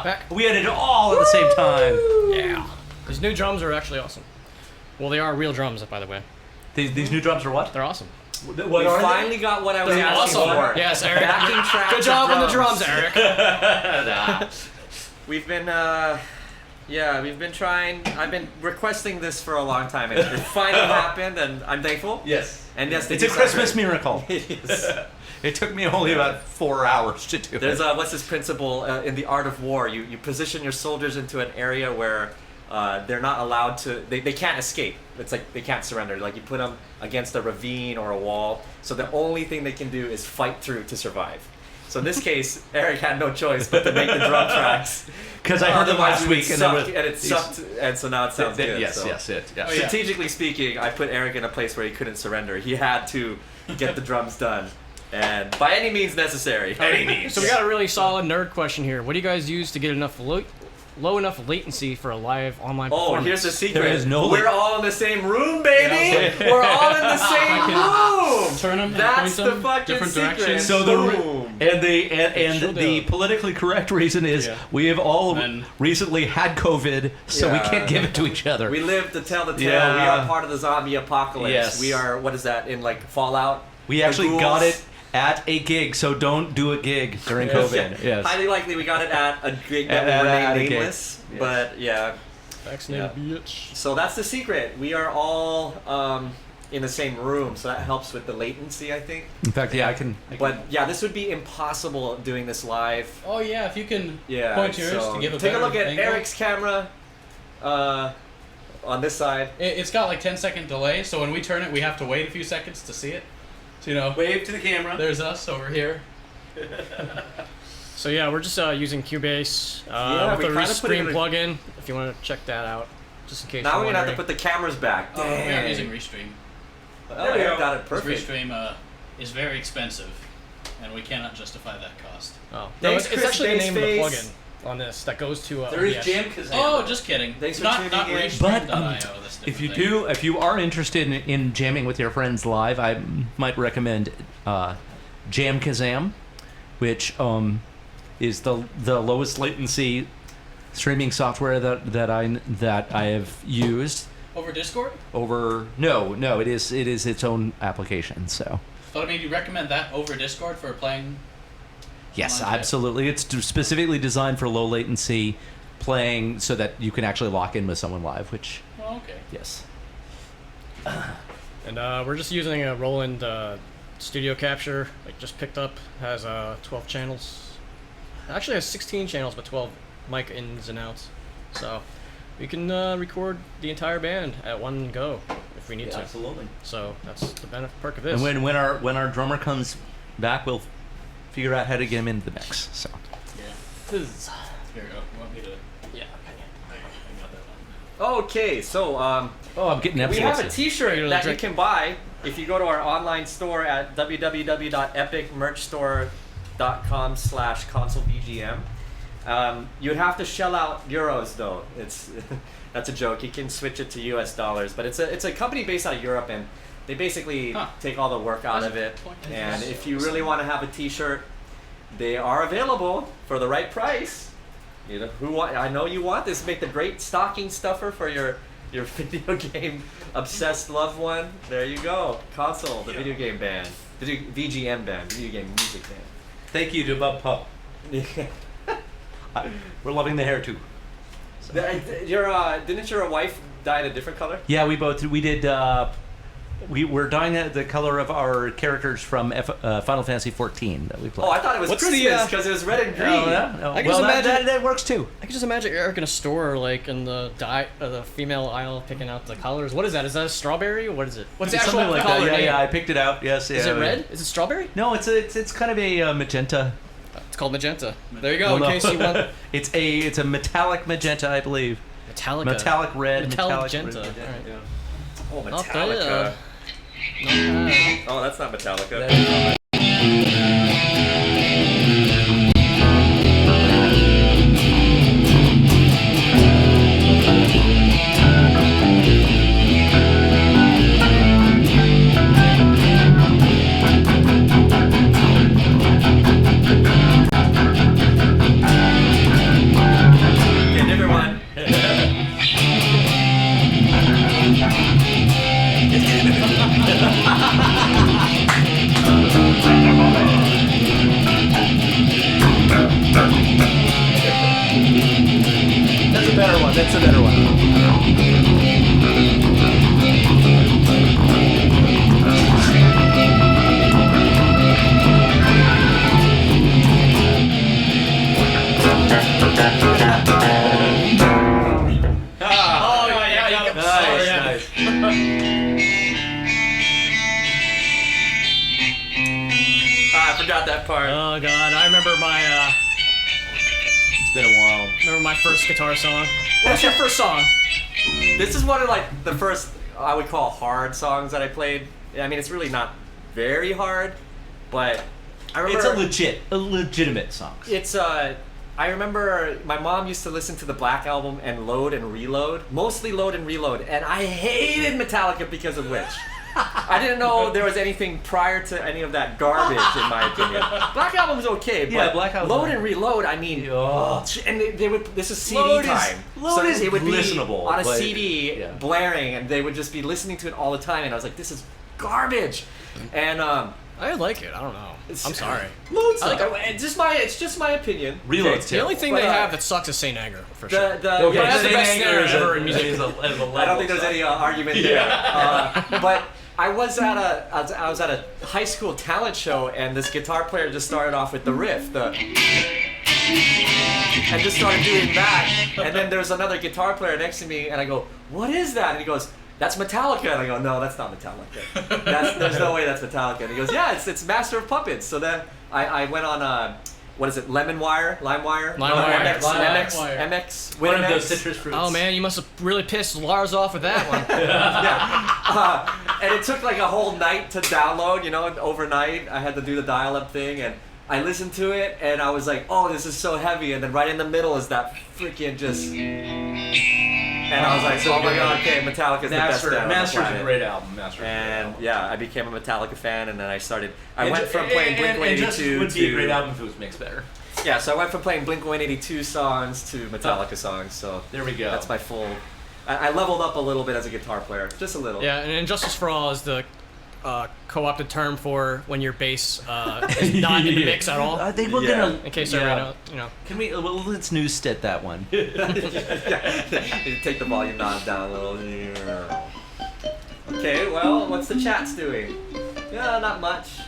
Back. We had it all at the same time. Yeah. These new drums are actually awesome. Well, they are real drums, by the way. These new drums are what? They're awesome. What We are finally got what I was They're asking awesome. for. Yes, Eric. Backing tracks Good job of on the drums, Eric. Nah. We've been, we've been trying. I've been requesting this for a long time, and it finally happened, and I'm thankful. Yes. And yes, they It's a do sound Christmas great. miracle. It is. It took me only about 4 hours to do There's it. what's this principle in the art of war? You position your soldiers into an area where they're not allowed to. They can't escape. It's like they can't surrender. Like you put them against a ravine or a wall. So the only thing they can do is fight through to survive. So in this case, Eric had no choice but to make the drum tracks. Because I heard them Otherwise last we would week, suck, and it sucked, and so now it sounds good. Yes, so. yes, it. Yes. Oh, yeah. Strategically speaking, I put Eric in a place where he couldn't surrender. He had to get the drums done, and by any means necessary. Any means. So we got a really solid nerd question here. What do you guys use to get enough low enough latency for a live online Oh, performance? here's the secret. There is no We're all in the same room, baby. Yeah, We're all in the same room. Turn them, That's point them, the fucking different secret. directions. So Boom. the politically correct reason is Yeah. we have all And- recently had COVID, so we Yeah. can't give it to each other. We live to tell the tale. Yeah. We are part of the zombie apocalypse. Yes. We are. What is that in like Fallout? We The actually ghouls? got it at a gig, so don't do a gig during COVID. Yes. Highly likely we got it at a gig that At will a remain gig. nameless. Yes. But yeah. Vaccinated bitch. So that's the secret. We are all in the same room, so that helps with the latency, I think. In fact, yeah, I can. But yeah, this would be impossible doing this live. Oh yeah, if you can Yeah. point yours so to give a take a better look at angle. Eric's camera on this side. It's got like 10-second delay, so when we turn it, we have to wait a few seconds to see it. So Wave to the camera. there's us over here. So yeah, we're just using Cubase Yeah, with we a kinda put it in Restream a- plugin. If you want to check that out, just in case. Now you're we're gonna have to wondering. put the cameras back. Oh, we are Dang. using Restream. Oh, Eric got it Because perfect. Restream is very expensive, and we cannot justify that cost. Oh no, Thanks, it's Chris actually the name of the Baseface. plugin on this that goes to. There is OBS. Jam Kazam. Oh, just kidding. Thanks for not tuning not in. Restream.io. But, that's a If you different thing. if you are interested in jamming with your friends live, I might recommend Jam Kazam, which is the lowest latency streaming software that I have used Over Discord? over. No, it is its own application. So But I mean, you recommend that over Discord for playing? yes, Online. absolutely. It's specifically designed for low latency playing, so that you can actually lock in with someone live. Which Oh, okay. yes. And we're just using a Roland Studio Capture. Like just picked up, has 12 channels. Actually has 16 channels, but 12 mic ins and outs. So we can record the entire band at one go if we need to. Absolutely. So that's the perk of this. And when our drummer comes back, we'll figure out how to get him into the mix. So Yeah. Here we go. You want me to? yeah. I got that one. Okay, so oh, I'm getting we have a epilepsy. T-shirt Regular that you drink. can buy if you go to our online store at www.epicmerchstore.com/consolevgm. You'd have to shell out euros though. It's that's a joke. You can switch it to US dollars, but it's a company based out of Europe, and they basically Huh. take all the work out of it. And if you really want to have a T-shirt, they are available for the right price. You know I know you want this. Make the great stocking stuffer for your video game obsessed loved one. There you go. Console, the video game band, VGM band, video game music Thank you to Bub Pup. band. We're loving the hair too. Didn't your wife dye it a different color? Yeah, we did. We're dyeing the color of our characters from Final Fantasy 14 that we played. Oh, I thought it was What's the, Christmas because it was red and green. Oh, yeah? No. I can Well, just imagine- that works too. I can just imagine Eric in a store, like in the the female aisle, picking out the colors. What is that? Is that a strawberry? What is it? What's the actual Something like color that. Yeah, name? yeah, I picked it out. Yes, yeah. Is it red? Is it strawberry? No, it's kind of a magenta. It's called magenta. There you go. Well, in no. case you want it's a metallic magenta, I believe. Metallica. Metallic red. Metallic red, magenta. yeah. Alright. Yeah. Oh, Not Metallica. bad. Not bad. Oh, that's not Metallica. That- the better one. Ah, Oh yeah, you got nice, nice. Ah, I forgot that part. Oh god, I remember my It's been a while. first guitar song. What's your first song? This is one of like the first I would call hard songs that I played. I mean, it's really not very hard, but I remember It's a legitimate song. It's I remember my mom used to listen to the Black Album and load and reload, mostly load and reload, and I hated Metallica because of which. I didn't know there was anything prior to any of that garbage, in my opinion. Black Album was okay, but Yeah, Black Album. load and reload, I mean, Ugh. and they would. This is CD Load is- time, Load so is it would listenable, be on a but- CD yeah. blaring, and they would just be listening to it all the time, and I was like, this is garbage, and I like it. I don't know. I'm sorry. Loads. I like It's just my opinion. Reload's The only thing But, they have that sucks is Saint Anger for The, sure. the, Okay, yeah, that's the Saint best Anger snare is ever a- in music. is a level I don't think there's any argument there. But I was at a high school talent show, and this guitar player just started off with the riff, and just started doing that. And then there's another guitar player next to me, and I go, "What is that?" And he goes, "That's Metallica." And I go, "No, that's not Metallica. There's no way that's Metallica." And he goes, "Yeah, it's Master of Puppets." So then I went on what is it? LimeWire? LimeWire. MX. One of WinMX. those citrus fruits. Oh man, you must have really pissed Lars off with that one. Yeah. And it took like a whole night to download, overnight. I had to do the dial-up thing, and I listened to it, and I was like, oh, this is so heavy. And then right in the middle is that freaking just... And I was like, oh my god, okay, Metallica's the best band on the Master's planet. a great album. Master's a great And album. yeah, I became a Metallica fan, and then I went And from playing and just Blink-182 would be a great to... album if it was mixed better. Yeah, so I went from playing Blink-182 songs to Metallica songs, so... There we go. That's my full... I leveled up a little bit as a guitar player, just a little. Yeah, and Injustice for All is the co-opted term for when your bass is not in the mix at all. They were Yeah. gonna. In case yeah. everybody know. Can we? Well, let's news stat that one. Yeah. You take the volume knob down a little. Okay, well, what's the chat's doing? Yeah, not much.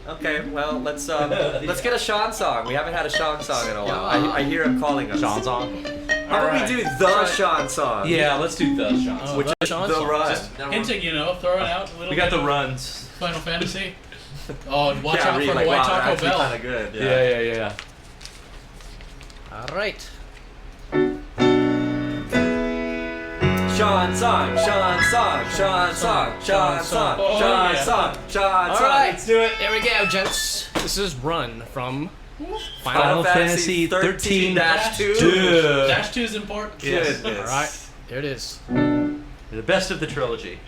Okay, well, let's get a Sean song. We haven't had a Sean song in a while. I hear him calling us. Sean song. How about we do the Sean song? Yeah, let's do the Sean. Oh, Which the is Sean the song. run. Just Hinting, throwing out a little We got bit the of runs. Final Fantasy. Oh, and watch yeah, out really, for like, White wow, Taco actually Bell. kind of good. Yeah. All right. Sean song, Sean song, Sean song, Sean song, Oh, Sean yeah. song, Sean All song. right. Let's do it. Here we go, gents. This is Run from Final Fantasy 13-2. Dash 2 is important. Yes. Goodness. All right. Here it is. The best of the trilogy.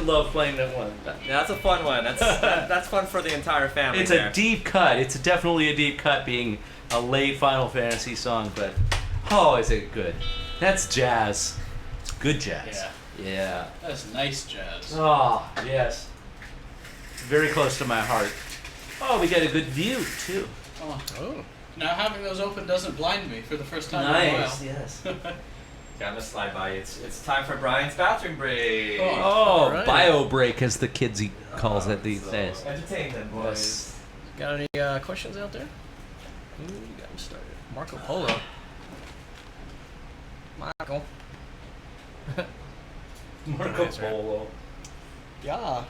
would love playing that one. That's a fun one. That's fun for the entire family. It's a deep cut. It's definitely a deep cut, being a late Final Fantasy song, but oh, is it good? That's jazz. It's good jazz. Yeah. That's nice jazz. Oh, yes. Very close to my heart. Oh, we got a good view too. Oh. Now having those open doesn't blind me for the first time in a while. Nice, yes. Yeah, I'm gonna slide by. It's time for Brian's bathroom break. Oh, Alright. bio break, as the kids calls it these days. Entertain them, boys. Got any questions out there? Ooh, you got me started. Marco Polo. Michael. Marco Nice, right? Polo. Yeah.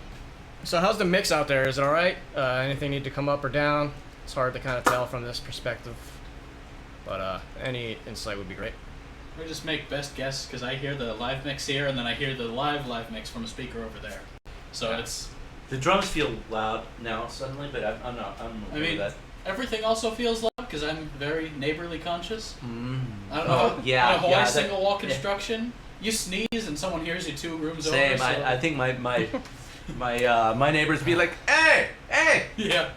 So how's the mix out there? Is it all right? Anything need to come up or down? It's hard to kind of tell from this perspective, but any insight would be great. We just make best guess because I hear the live mix here and then I hear the live mix from a speaker over there. So it's. The drums feel loud now suddenly, but I'm not. I'm I mean, that. everything also feels loud because I'm very neighborly conscious. I don't know. Oh, yeah, In a Hawaii yeah, single wall yeah. construction, you sneeze and someone hears you 2 rooms over. Same. So I think my my neighbors be like, hey. yeah.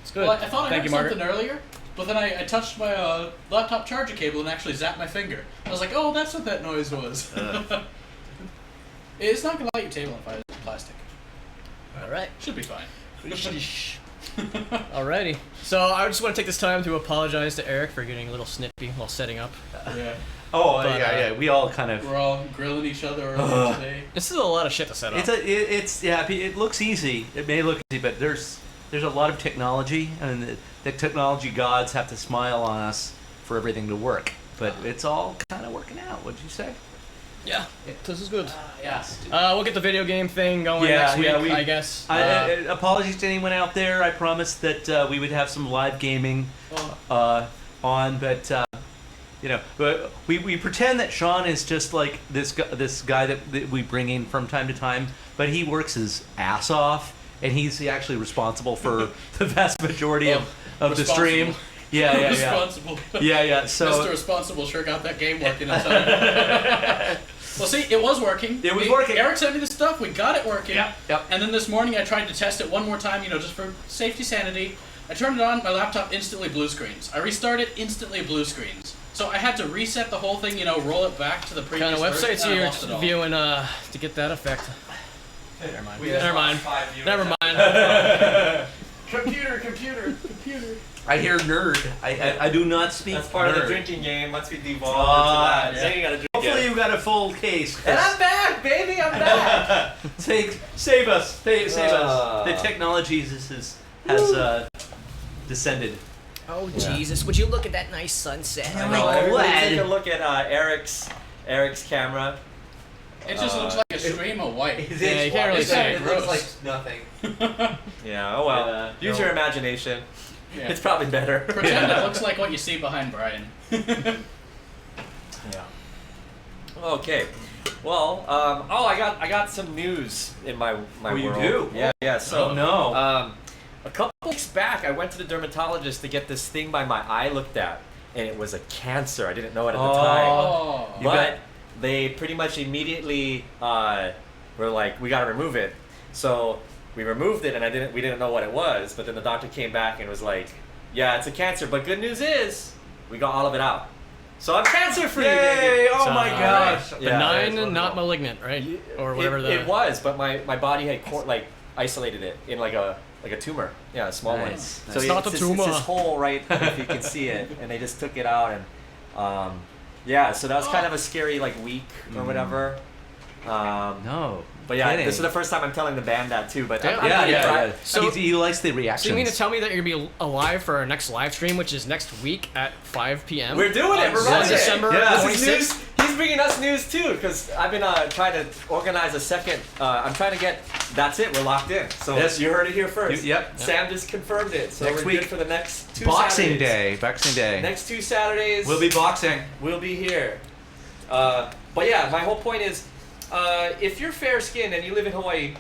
It's good. Well, I thought I Thank heard you, Margaret. something earlier, but then I touched my laptop charger cable and actually zapped my finger. I was like, oh, that's what that noise was. It's not going to light your table on fire. It's plastic. All right. Should be fine. Alrighty. So I just want to take this time to apologize to Eric for getting a little snippy while setting up. Yeah. Oh, But, yeah. We all kind of. We're all grilling each other earlier today. This is a lot of shit to set up. It looks easy. It may look easy, but there's a lot of technology, and the technology gods have to smile on us for everything to work. But it's all kind of working out. What'd you say? Yeah. This is good. Yes. We'll get the video game thing going next week, I guess. Apologies to anyone out there. I promised that we would have some live gaming on, but but we pretend that Sean is just like this guy that we bring in from time to time, but he works his ass off, and he's actually responsible for the vast majority of the stream. Yeah. Responsible. Yeah. So Mr. Responsible sure got that game working in time. Well, see, it was working. It was working. Eric sent me the stuff. We got it working. Yep. And then this morning I tried to test it one more time, just for safety sanity. I turned it on. My laptop instantly blue screens. I restarted, instantly blue screens. So I had to reset the whole thing, roll it back to the What previous kind of version, websites and I are lost it you all. viewing to get that effect? Never mind. We just Never mind. lost 5 viewers. Never mind. Computer. I hear nerd. I do not speak. That's part nerd. of the drinking game. Once we devolve into that, then you gotta drink Hopefully it. you got a full case. And I'm back, baby. I'm back. Save us. Save us. Ah. The technology has descended. Oh Jesus! Would you look at that nice sunset? I Oh know. my Everybody God. take a look at Eric's camera. It just looks like a stream of white. Yeah, you can't really It's see kinda it. gross. nothing. Yeah. Oh well. Use your imagination. Yeah. It's probably better. Pretend it looks like what you see behind Brian. Yeah. Okay. Well, I got some news in my Oh, you world. do? Yeah. So Oh, no. a couple weeks back, I went to the dermatologist to get this thing by my eye looked at, and it was a cancer. I didn't know it at the time, Oh. but they pretty much immediately were like, "We got to remove it." So we removed it, and we didn't know what it was. But then the doctor came back and was like, "Yeah, it's a cancer, but good news is we got all of it out. So I'm cancer free." Yay! Oh So, my gosh! Yeah, Benign that is and not wonderful. malignant, right? Or whatever It was, but my body had isolated it in like a tumor. Yeah, a small one. Nice. So It's not a it's tumor. this hole right if you can see it, and they just took it out, and so that was kind of a scary week or whatever. No. But yeah, kidding. this is the first time I'm telling the band that too. But Damn. I'm Yeah. pretty proud. So- he likes the reactions. So you mean to tell me that you're gonna be alive for our next live stream, which is next week at 5 p.m.? We're doing it. We're Is that running it. December Yeah. This is 26th? news. He's bringing us news too, because I've been trying to organize a second. I'm trying to get. That's it. We're locked in. So Yes. you heard it here first. Yep. Sam just confirmed it. So Next we're week. good for the next 2 Boxing Saturdays. Day. Boxing Day. Next 2 Saturdays. We'll be boxing. We'll be here. But yeah, my whole point is, if you're fair skinned and you live in Hawaii,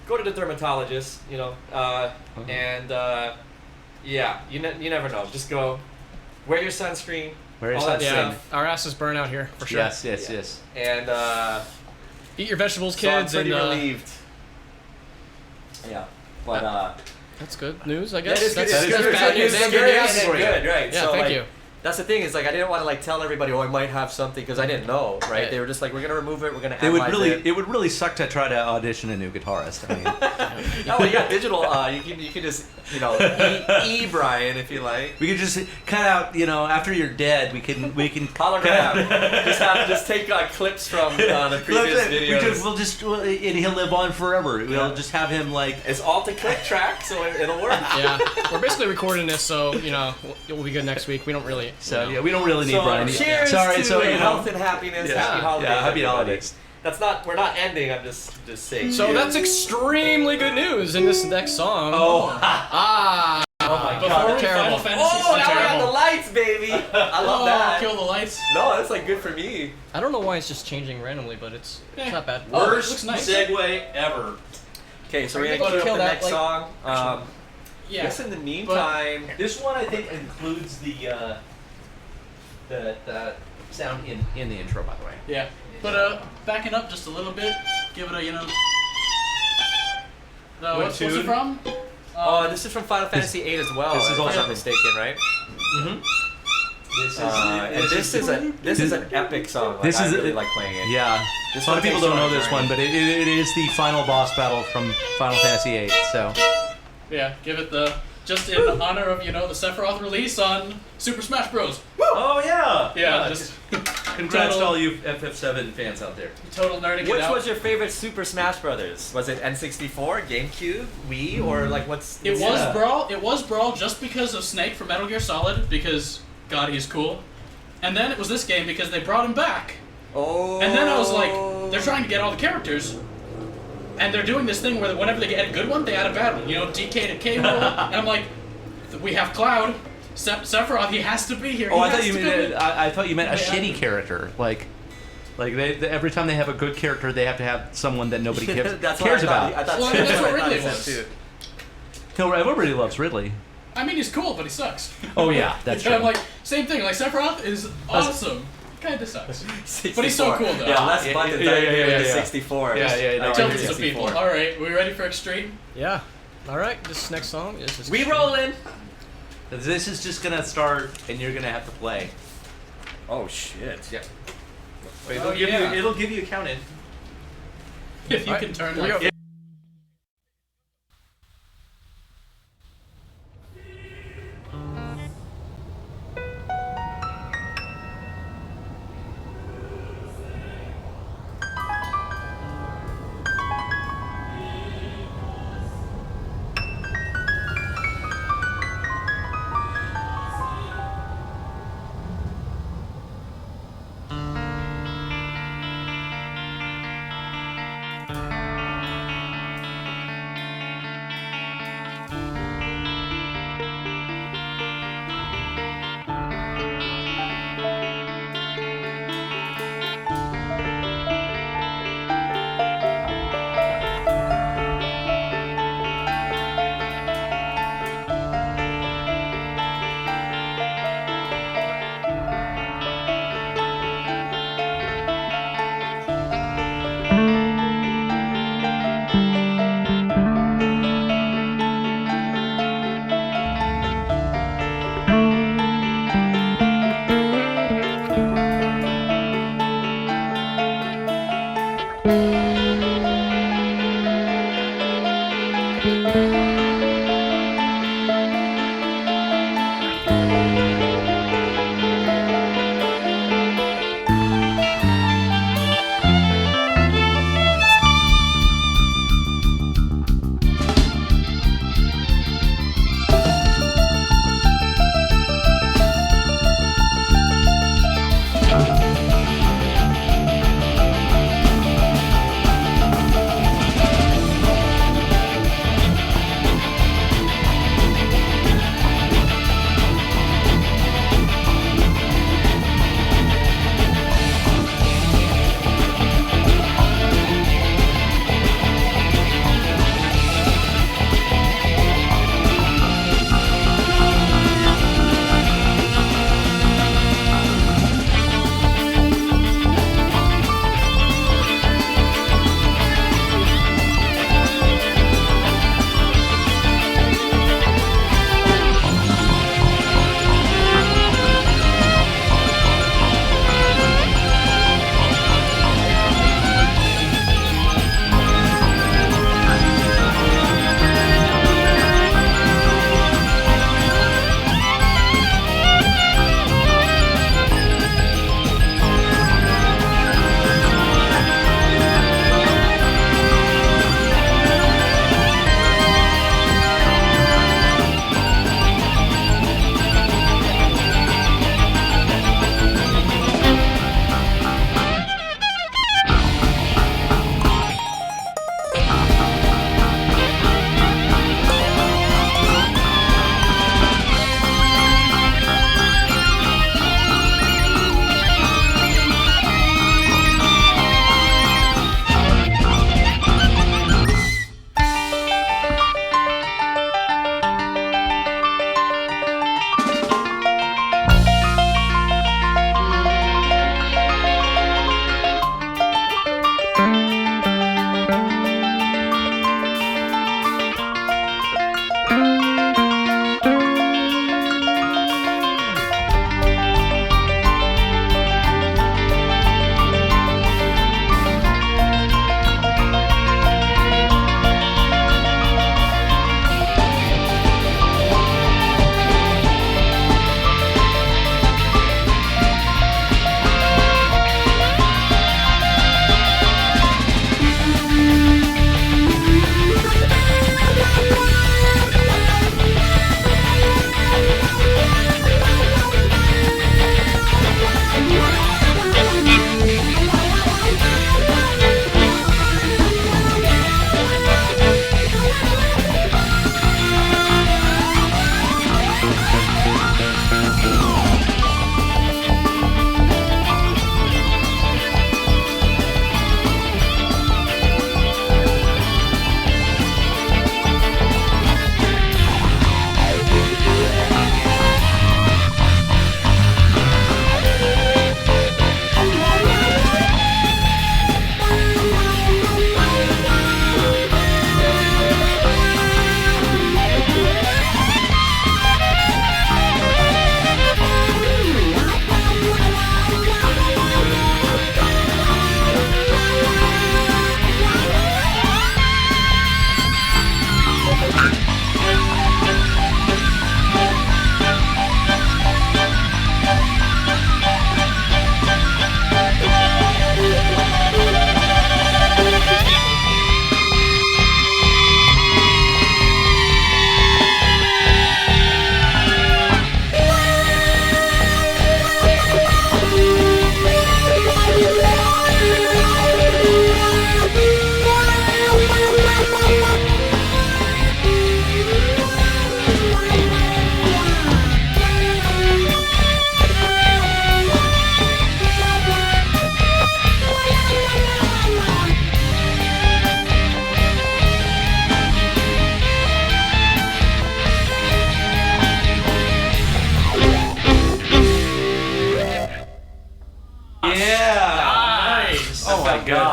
go to the dermatologist. And you never know. Just go. Wear your sunscreen. Wear your all that sunscreen. Yeah, stuff. our asses burn out here for sure. Yes. And Eat your vegetables, So I'm kids, pretty and relieved. Yeah, but that's good news, I that guess. is good. That's It's good. bad news It's and good scary news. and good, right? Yeah, so, thank like, you. That's the thing is like I didn't want to like tell everybody, oh, I might have something because I didn't know, right? Yeah. They were just like, we're gonna remove it, we're gonna It would analyze really, it. it would really suck to try to audition a new guitarist. I mean, Oh, you got digital. You can just Brian if you like. we could just cut out, after you're dead, we can Hologram. just take clips from the previous videos. And he'll live on forever. We'll just have him like. It's all to click track, so it'll work. Yeah, we're basically recording this, so we'll be good next week. We don't really. So yeah, we don't really need So Brian. cheers Sorry, to so health and happiness. Yeah. Happy holidays. Yeah, happy everybody. holidays. We're not ending. I'm just saying. So that's extremely good news in this next song. Oh, Oh my Before god. we terrible. Final Fantasy Oh, now we got terrible. the lights, baby. I love that. Kill the lights. No, that's like good for me. I don't know why it's just changing randomly, but it's not bad. Oh, it Worst looks nice. segue ever. Okay, so Are we're you gonna gonna queue up kill the that, next like- song. Yeah. Guess in the meantime, this one I think includes the sound in the intro, by the way. Yeah. But backing up just a little bit, give it a No, What what's it tune? from? this is from Final Fantasy VIII as well. this is if I'm also- not mistaken, right? Mm-hmm. This is an epic song. Like, this I is really like playing it. Yeah. This A lot one of people takes don't a know long this time. one, but it is the final boss battle from Final Fantasy VIII. So Yeah, give it just in honor of the Sephiroth release on Super Smash Bros. oh yeah, Yeah, just congrats to total- all you FF7 fans out there. total nerding Which it out. was your favorite Super Smash Brothers? Was it N64, GameCube, Wii, or like what's? It was Yeah. Brawl. It was Brawl just because of Snake from Metal Gear Solid, because God, he's cool. And then it was this game because they brought him back. Oh. And then I was like, they're trying to get all the characters, and they're doing this thing where whenever they get a good one, they add a bad one. DK to K rule. And I'm like, we have Cloud, Sephiroth. He has to be here. Oh, He I thought has you to meant be. I thought you meant a Yeah. shitty character, like they every time they have a good character, they have to have someone that nobody cares That's what cares I thought. about. I thought Well, that's what I thought Ridley he said was. too. No, everybody loves Ridley. I mean, he's cool, but he sucks. Oh yeah, that's And true. I'm like, same thing. Like Sephiroth is awesome. Kinda sucks. 64. But he's so cool, though. Yeah, less Yeah, buttons. yeah, I yeah, agree yeah, with the yeah. 64. Yeah, yeah, no, I I agree Tilted with some 64. people. All right, we ready for Extreme? Yeah. All right. This next song is. We rolling. This is just gonna start, and you're gonna have to play. Oh shit. Yeah. Oh, It'll give you a count in. If you All can right, turn here we like go.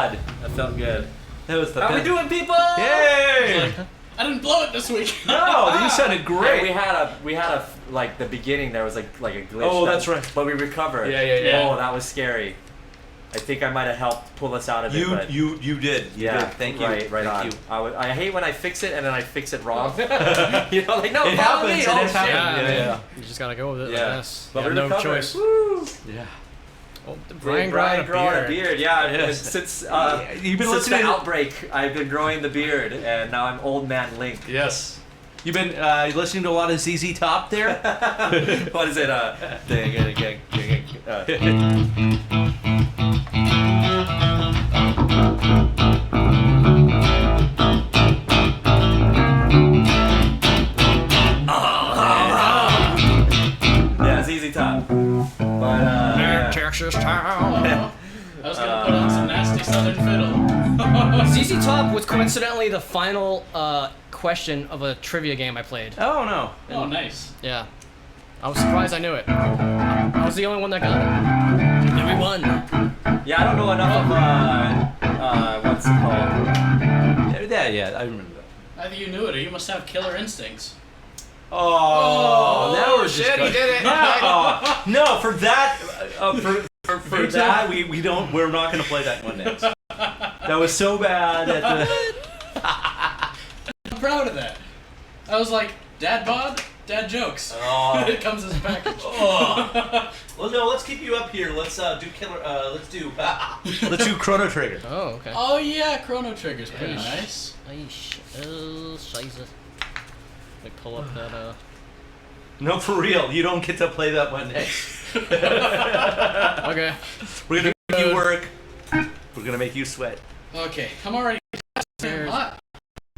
God. That felt good. That was the How we best. doing, people? Yay! I didn't blow it this week. No, you sounded Yeah, great. we had a like the beginning. There was like a glitch. Oh, that's right. But we recovered. Yeah. Oh, that was scary. I think I might have helped pull us out of it. But You did. You yeah, did. Thank you. Right Thank on. you. I hate when I fix it and then I fix it wrong. You know, like no, It follow happens. me. It Oh, has shit. happened. Yeah. You just gotta go with it. Yeah. Yes. But You we have no recovered. choice. Woo. Yeah. Oh, Brian Brian growing a beard. beard. Yeah, Yes. since You've been since listening the to- outbreak, I've been growing the beard, and now I'm old man Link. Yes. You've been listening to a lot of ZZ Top there? What is it? Yeah, it's easy top. But yeah. Texas town. I was gonna put on some nasty Southern fiddle. ZZ Top was coincidentally the final question of a trivia game I played. Oh, no. Oh, nice. Yeah. I was surprised I knew it. I was the only one that got it. And we won. Yeah, I don't know enough of what's it called? Yeah, I remember that. Either you knew it or you must have killer instincts. Oh, now we're just shit, he going- did it. No, no, for that, for Me that, we don't. We're not going to play that one next. That was so bad. At the, I'm proud of that. I was like, dad bod, dad jokes. Oh. It comes as a package. Oh. Well, no, let's keep you up here. Let's do killer. Let's do Chrono Trigger. Oh, okay. Oh yeah, Chrono Trigger's pretty nice. Aish. Oh, scheiße. Let me pull up that, No, for real. You don't get to play that one next. Okay. We're gonna make you work. We're gonna make you sweat. Okay, I'm already hot.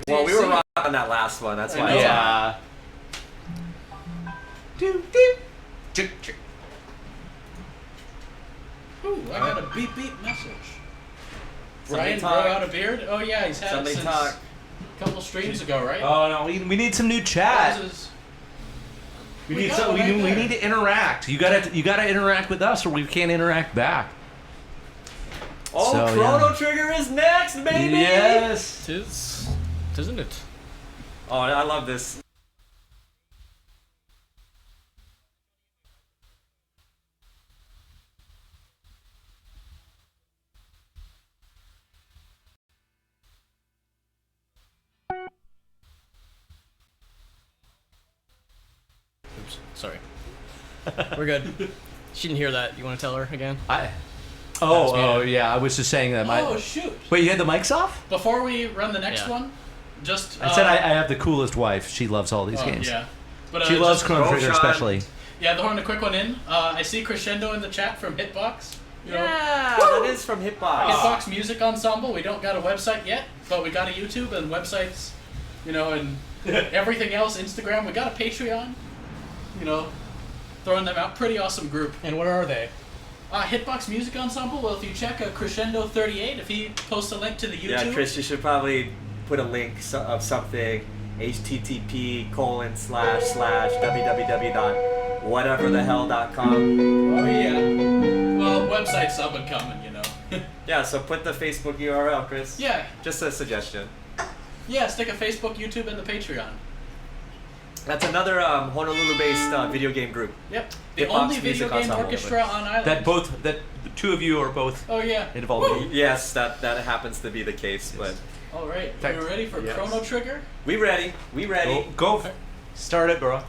Well, we were wrong on that last one. That's why. I know. Yeah. Ooh, I got a beep beep message. Somebody Brian grew talk. out a beard? Oh yeah, he's had Somebody it since talk. a couple streams ago, right? Oh no, we need some new chat. This is- We We need got some. it We, right we there. need to interact. You gotta interact with us, or we can't interact back. Oh, So, Chrono yeah. Trigger is next, baby. Yes. Tisn't it? Oh, I love this. Oops. Sorry. We're good. She didn't hear that. You want to tell her again? Oh yeah. I was just saying that. Oh shoot! Wait, you had the mics off? Before we run the next Yeah. one, just I said I have the coolest wife. She loves all these oh, games. Yeah, but She loves just- Chrono Go, Trigger Sean. especially. Yeah, throwing a quick one in. I see Crescendo in the chat from Hitbox. You know, Yeah, that is from Hitbox. Hitbox Music Ensemble. We don't got a website yet, but we got a YouTube and websites, you know, and everything else. Instagram. We got a Patreon. You know, throwing them out. Pretty awesome group. And what are they? Hitbox Music Ensemble. Well, if you check Crescendo 38, if he posts a link to the YouTube. Yeah, Chris, you should probably put a link of something. http://www.whateverthehell.com. Oh yeah. Well, website's up and coming, you know. Yeah, so put the Facebook URL, Chris. Yeah. Just a suggestion. Yeah, stick a Facebook, YouTube, and the Patreon. That's another Honolulu-based video game group. Yep. The Hitbox only video Music game Ensemble. orchestra on island. That the two of you are both Oh yeah. involved. Yes, that happens to be the case, but All right. Fact- Are you ready for yes. Chrono Trigger? we ready. We ready. Go. Start it, bro.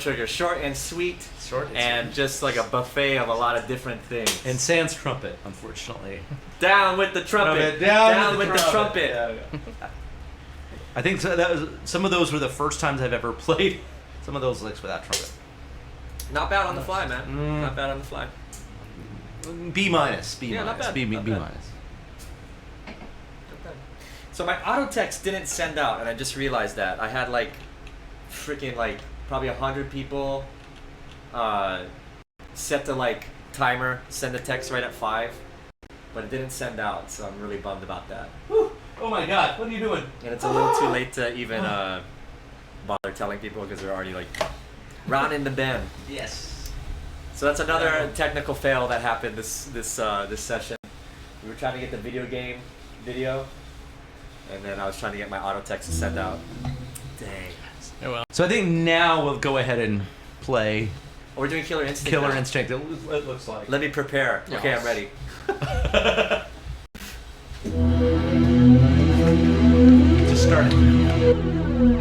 Trigger. Short and sweet, Short and just like a buffet of a lot of different things. And Sans trumpet, unfortunately. Down with the trumpet. Down with the trumpet. Yeah. I think some of those were the first times I've ever played some of those licks without trumpet. Not bad on the fly, man. Not bad on the fly. B minus. B Yeah, not minus. bad, B not bad. minus. So my auto text didn't send out, and I just realized that. I had like freaking like probably 100 people set to like timer, send the text right at 5, but it didn't send out, so I'm really bummed about that. Whew. Oh my god, what are you doing? And it's a little too late to even bother telling people because they're already like rounding the bend. Yes. So that's another technical fail that happened this session. We were trying to get the video game video, and then I was trying to get my auto text to send out. Dang. Oh well. So I think now we'll go ahead and play Oh, we're doing Killer Instinct. Killer now? Instinct. It looks like. Let me prepare. Yeah. Okay, I'm ready. Just start it.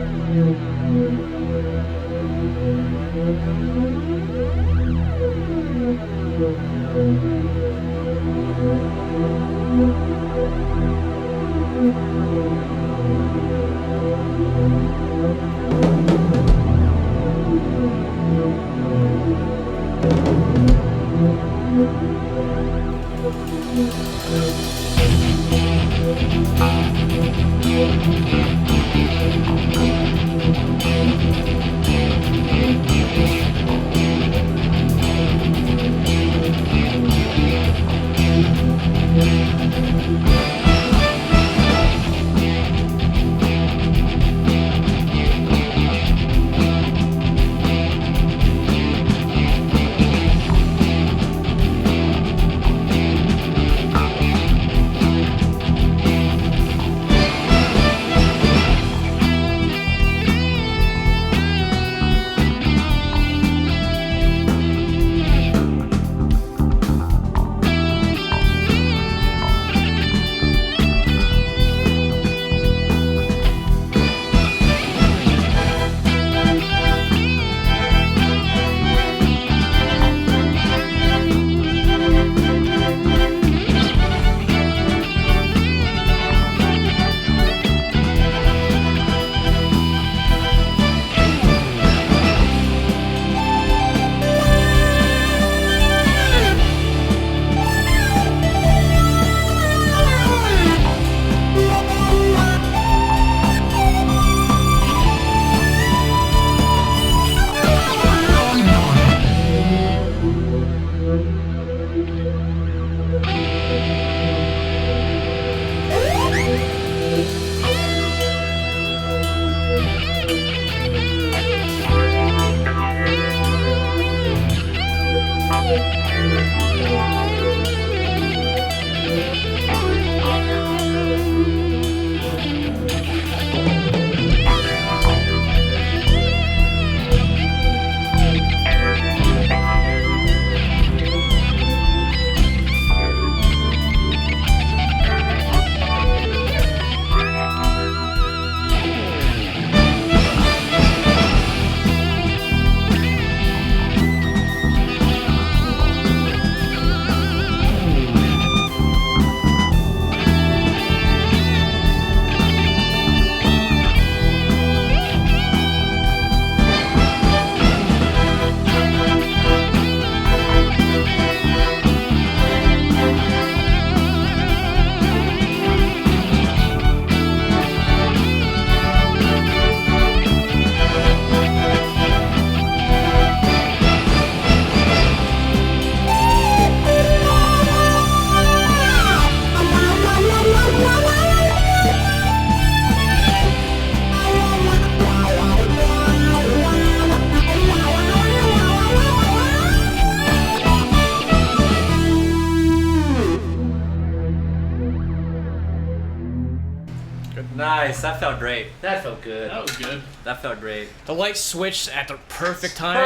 Nice. That felt great. That felt good. That was good. That felt great. The light switched at the perfect time.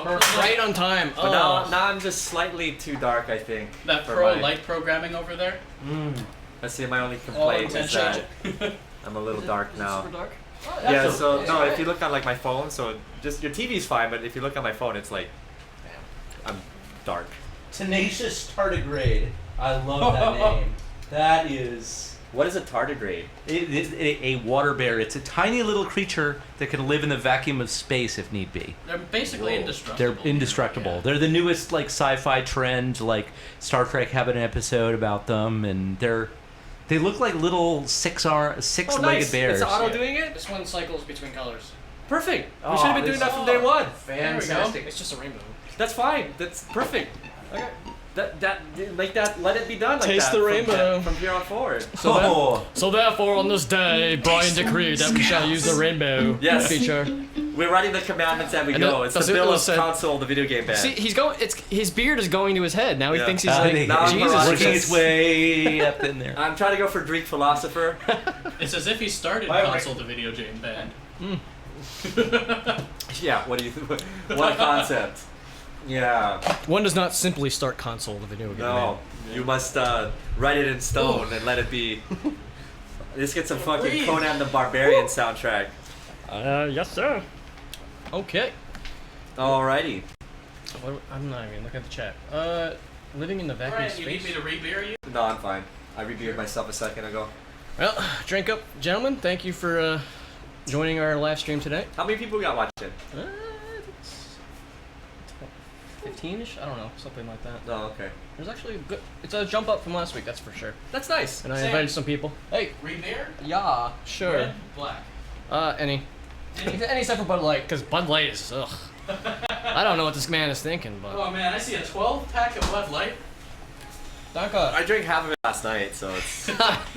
Perfect. Right on time. But now I'm just slightly too dark, I think. That for pro my- light programming over there. Let's see, my only All complaint is that intentional. I'm a little dark now. Super dark. Yeah, so no, if you look on like my phone, so just your TV's fine, but if you look on my phone, it's like I'm dark. Tenacious tardigrade. I love that name. That is. What is a tardigrade? It is a water bear. It's a tiny little creature that can live in the vacuum of space if need be. They're basically Whoa. indestructible. They're indestructible. Yeah. They're the newest like sci-fi trend. Like Star Trek have an episode about them, and they look like little six-legged nice. bears. It's Otto doing it? This one cycles between colors. Perfect. Oh, We should have been doing that from day one. Fantastic. It's just a rainbow. That's fine. That's perfect. Okay. Let it be done like Taste that. the rainbow. From here on forward. So therefore, on this day, Brian decreed that we shall use the rainbow Yes. feature. We're writing the commandments as we And go. that- It's that's the it, bill it of said- console, the video game band. See, he's going. It's his beard is going to his head now. He Yeah. thinks he's I like think Now I'm Jesus. Herodotus. working its way up in there. I'm trying to go for Greek philosopher. It's as if he started Why- console the video game band. Yeah, what do you what a concept. Yeah. One does not simply start console the video game. No. You must write it in stone and let it be. Let's get some fucking Breathe. Conan the Barbarian soundtrack. Yes, sir. Okay. Alrighty. I'm not even looking at the chat. Living in the vacuum Brian, you need space. me to re-beer you? No, I'm fine. I rebeered myself a second ago. Well, drink up, gentlemen. Thank you for joining our live stream today. How many people we got watching? It's 15ish. I don't know, something like that. Oh, okay. There's actually a good. It's a jump up from last week, that's for sure. That's nice. And I Sam. invited some people. Hey, Re-beer? yeah, sure. Red, black. Any except for Bud Light, because Bud Light is ugh. I don't know what this man is thinking, but. Oh man, I see a 12-pack of Bud Light. Danke. I drank half of it last night, so it's.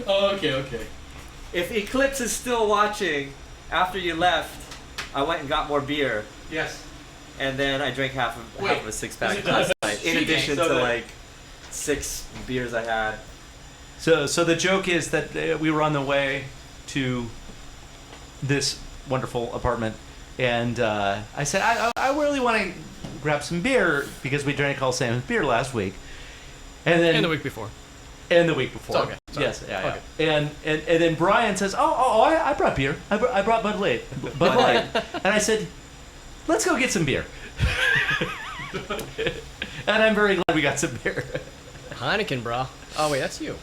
Oh, okay. If Eclipse is still watching, after you left, I went and got more beer, Yes. and then I drank half of Wait, a 6-pack is it last night. In cheating? addition So to that- like 6 beers I had. So the joke is that we were on the way to this wonderful apartment, and I said I really want to grab some beer because we drank all Sam's beer last week, and then And the week before. and the week before. It's okay. It's Yes, yeah. okay. And then Brian says, I brought beer. I brought Bud Light. Bud Light. And I said, let's go get some beer. And I'm very glad we got some beer. Heineken, bro. Oh wait, that's you.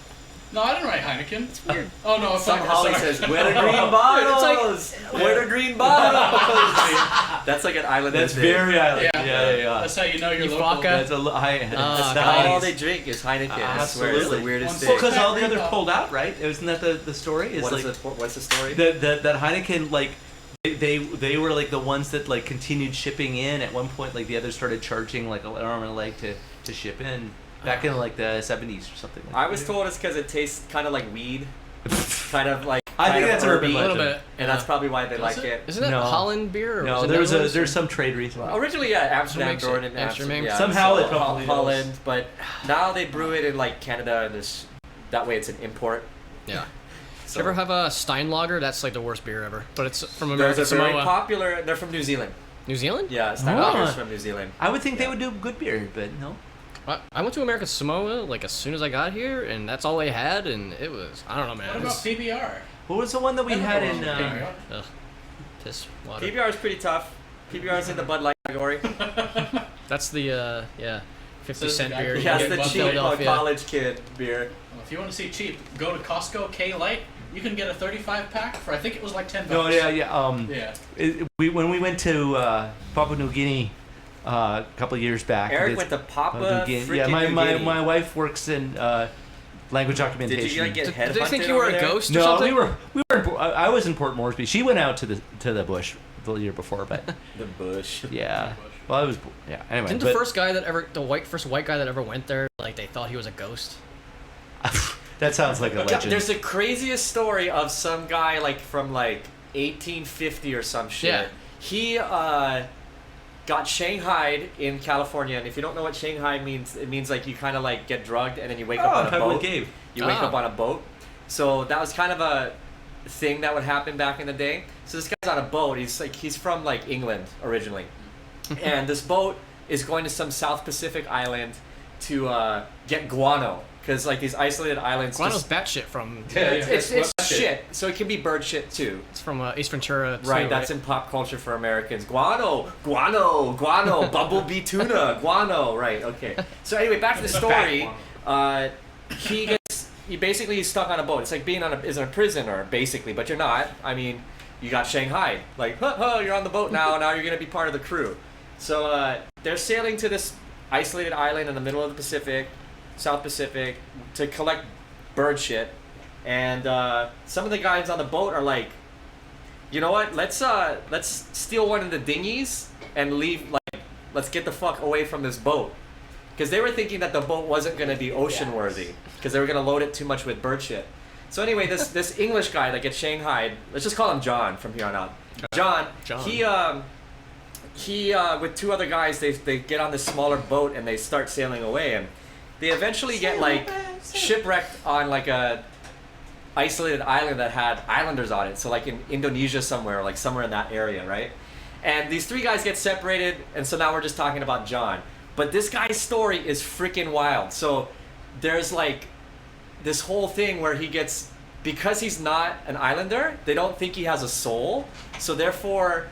No, I didn't write Heineken. It's weird. Oh no, it's Some not. Holly Sorry. says, "Where the green bottles? Where the green bottles?" That's like an island. That's very island. Yeah. Yeah. That's how you know you're You local. vodka? That's a that's God. All nice. they drink is Heineken. I swear, it's the Absolutely. weirdest One thing. Well, because all the others pulled out, right? Isn't that the story? It's What's the story? that Heineken, like, they were like the ones that like continued shipping in. At one point, like the others started charging like an arm and a leg to ship in back in like the 70s or something. Like I was told it's because it tastes kind of like weed, kind of like. I think kind of that's urban herby, A little legend. bit. and that's probably why they like it? it. Isn't that No. Holland beer? Or No, was it there's Netherlands? some trade reason. Originally, yeah, Amsterdam, makes it? Jordan, Amsterdam? yeah, Somehow so it probably Holland, but now they brew it in like Canada, and this that way it's an import. Yeah. So You ever have a Steinlager? That's like the worst beer ever. But it's from those American are very Samoa. popular. They're from New Zealand. New Zealand? Yeah, Steinlager's Oh. from New Zealand. I would think they would do good beer, but no. I went to American Samoa like as soon as I got here, and that's all they had, and it was I don't know, man. What It about was, PBR? What was the one that we had in? ugh, piss water. PBR is pretty tough. PBR is in the Bud Light category. That's the 50 So cent the guy beer. who you Yeah, get it's the in cheap Philadelphia. college kid beer. Well, if you want to see cheap, go to Costco K Light. You can get a 35-pack for I think it was like $10. No, yeah. Yeah. When we went to Papua New Guinea a couple of years back. Eric this- went to Papua New Guinea. freaking Yeah, New my Guinea. my wife works in language documentation. Did you like get Did headhunted they think you over were a there? ghost or No, something? we were. I was in Port Moresby. She went out to the bush the year before, but The bush. yeah. Well, I was. Yeah. Anyway, Didn't the first white guy that ever went there, like they thought he was a ghost? that sounds like a Yeah, legend. there's the craziest story of some guy like from like 1850 or some shit. Yeah. He got shanghaied in California, and if you don't know what Shanghai means, it means like you kind of like get drugged and then you wake up on a boat. Cave. You wake Ah. up on a boat. So that was kind of a thing that would happen back in the day. So this guy's on a boat. He's from like England originally, and this boat is going to some South Pacific island to get guano. because like these isolated islands. Guano's batshit from. It's shit. So it can be bird shit too. It's from Ace Ventura. Too, Right, that's in pop culture for Americans. Guano, bumblebee tuna, guano. Right, okay. So anyway, back to the story. He basically is stuck on a boat. It's like being in a prisoner, basically, but you're not. I mean, you got Shanghai. Like, you're on the boat now. Now you're gonna be part of the crew. So they're sailing to this isolated island in the middle of the Pacific, South Pacific, to collect bird shit. And some of the guys on the boat are like, you know what? Let's steal one of the dinghies and leave. Like, let's get the fuck away from this boat, because they were thinking that the boat wasn't gonna be ocean worthy, because they were gonna load it too much with bird shit. So anyway, this English guy that gets shanghaied, let's just call him John from here on out. John. He with two other guys, they get on this smaller boat and they start sailing away, and they eventually get like shipwrecked on like a isolated island that had islanders on it. So like in Indonesia somewhere, like somewhere in that area, right? And these three guys get separated, and so now we're just talking about John. But this guy's story is freaking wild. So there's like this whole thing where he gets, because he's not an islander, they don't think he has a soul. So therefore,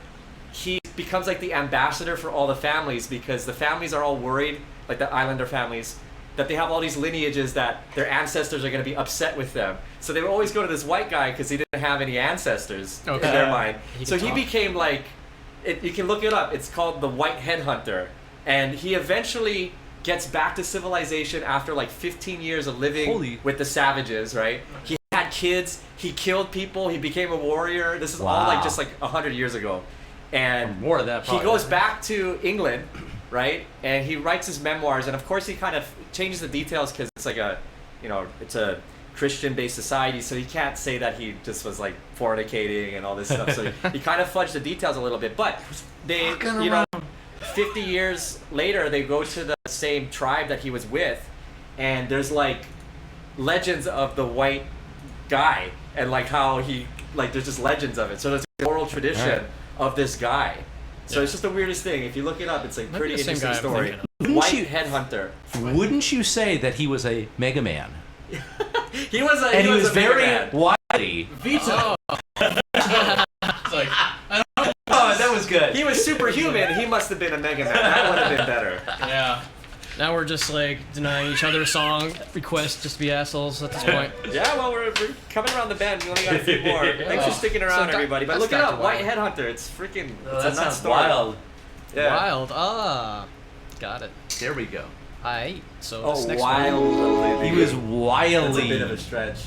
he becomes like the ambassador for all the families, because the families are all worried, like the islander families, that they have all these lineages that their ancestors are going to be upset with them. So they would always go to this white guy because he didn't have any ancestors in their mind. So he became like, you can look it up, it's called the White Headhunter. And he eventually gets back to civilization after like 15 years of living with the savages, right? He had kids, he killed people, he became a warrior. This is all like just like 100 years ago. And Or more of that, he probably. goes back to England, right? And he writes his memoirs, and of course he kind of changes the details because it's like a, it's a Christian-based society, so he can't say that he just was like fornicating and all this stuff. So he kind of fudged the details a little bit. But they, 50 years later, they go to the same tribe that he was with, and there's like legends of the white guy, and like how he, like there's just legends of it. So there's an oral tradition of this guy. So it's just the weirdest thing. If you look it up, it's like Might pretty be the same interesting guy I'm story. thinking White Headhunter. Wouldn't you say that he was a Mega Man? He was a And he was a Mega very Man. wily. Vito. It's like, I don't Oh, that was good. He was superhuman. He must have been a Mega Man. That would have been better. yeah. Now we're just like denying each other song requests just to be assholes at this point. Yeah, well, we're coming around the bend. We only got a few more. Thanks for sticking around, So everybody. But that's look it Dr. up, White Wily. Headhunter. It's freaking. Oh, It's that a nuts sounds story. wild. Yeah. Wild. Got it. There we go. Aight. So Oh, this next wild. He was That's a wily. bit of a stretch.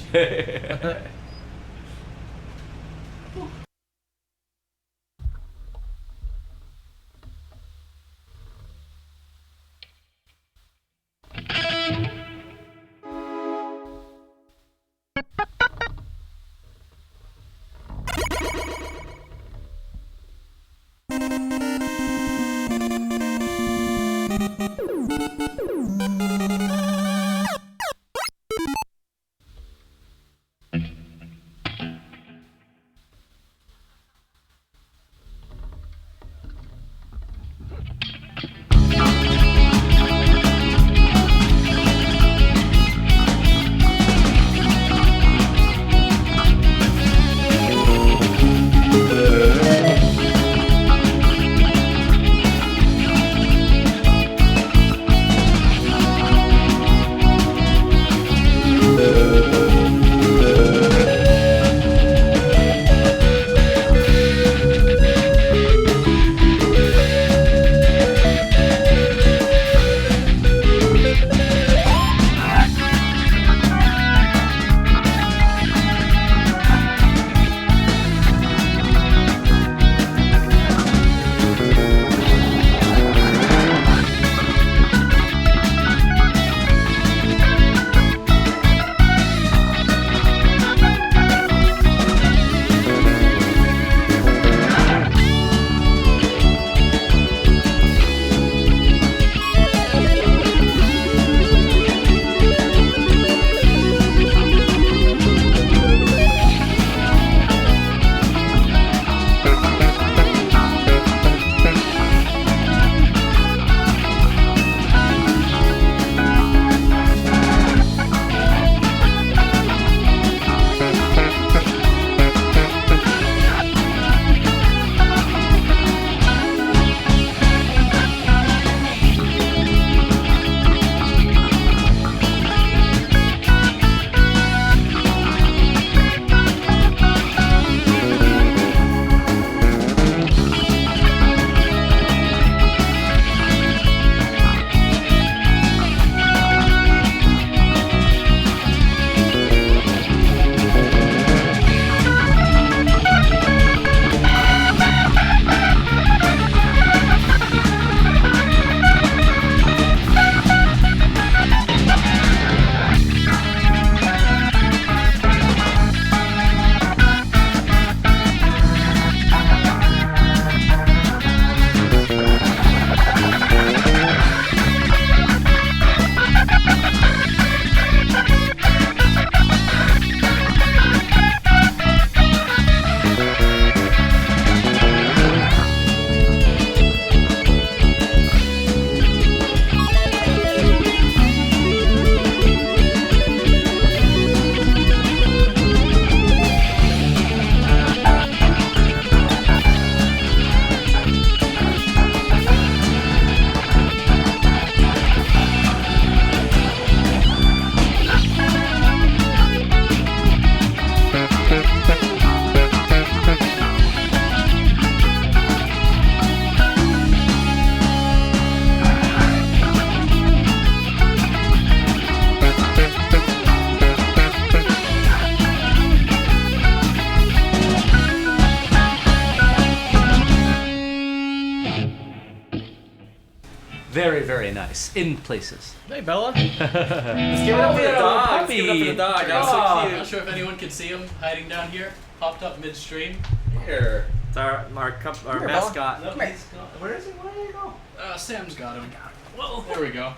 very, very nice in places. Hey, Bella. Let's give it up for the dog. Let's give it up for the dog. That's so I'm cute. not sure if anyone can see him hiding down here, popped up midstream. Here. It's our Here, mascot. No, he's gone. Where is he? Where did he go? Sam's got him. Whoa, there we go.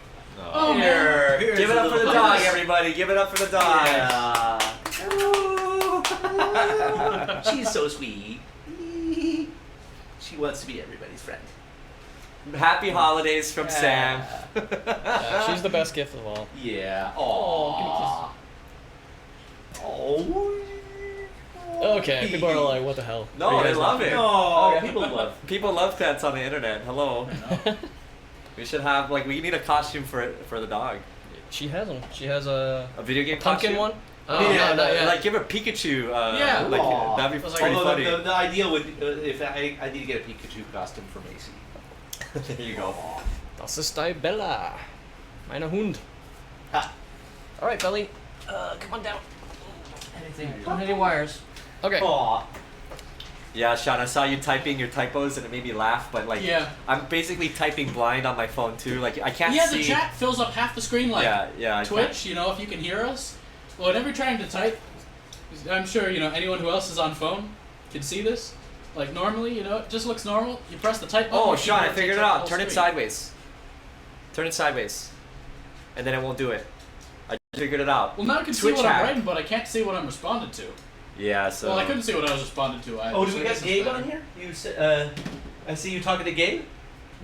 Oh, man. Here's Give it a up for the little dog, bonus. everybody. Give it up for the dog. Yeah. She's so sweet. She wants to be everybody's friend. Happy holidays from Sam. Yeah, she's the best gift of all. Yeah. Aww. Oh. Okay, people are like, what the hell? No, What do they you guys love want? it. No, people love. Pets on the internet. Hello. We should have we need a costume for the dog. She has them. She has a A video game pumpkin costume? one. Oh, Yeah, no, not yet. like give her Pikachu. Yeah. Aw. That'd be Although pretty funny. The idea would if I need to get a Pikachu costume for Macy. There you go. Das ist die Bella. Meine Hund. Ha. All right, Belly. Come on down. Don't hit any wires. Okay. Aw. Yeah, Sean, I saw you typing your typos and it made me laugh, but Yeah. I'm basically typing blind on my phone too. Like I can't Yeah, see. the chat fills up half the screen like Yeah, I Twitch, if you can hear us. Well, whenever you're trying to type, I'm sure, anyone who else is on phone can see this. Like normally, it just looks normal. You press the type button. Oh, your Sean, I keyboard figured takes it up the out. whole Turn it screen. sideways. Turn it sideways. And then it won't do it. I figured it out. Well, now I can see Twitch what hack. I'm writing, but I can't see what I'm responding to. Yeah, so. Well, I couldn't see what I was responding to. Oh, do we so got this is Gabe better. on here? You said, I see you talking to Gabe.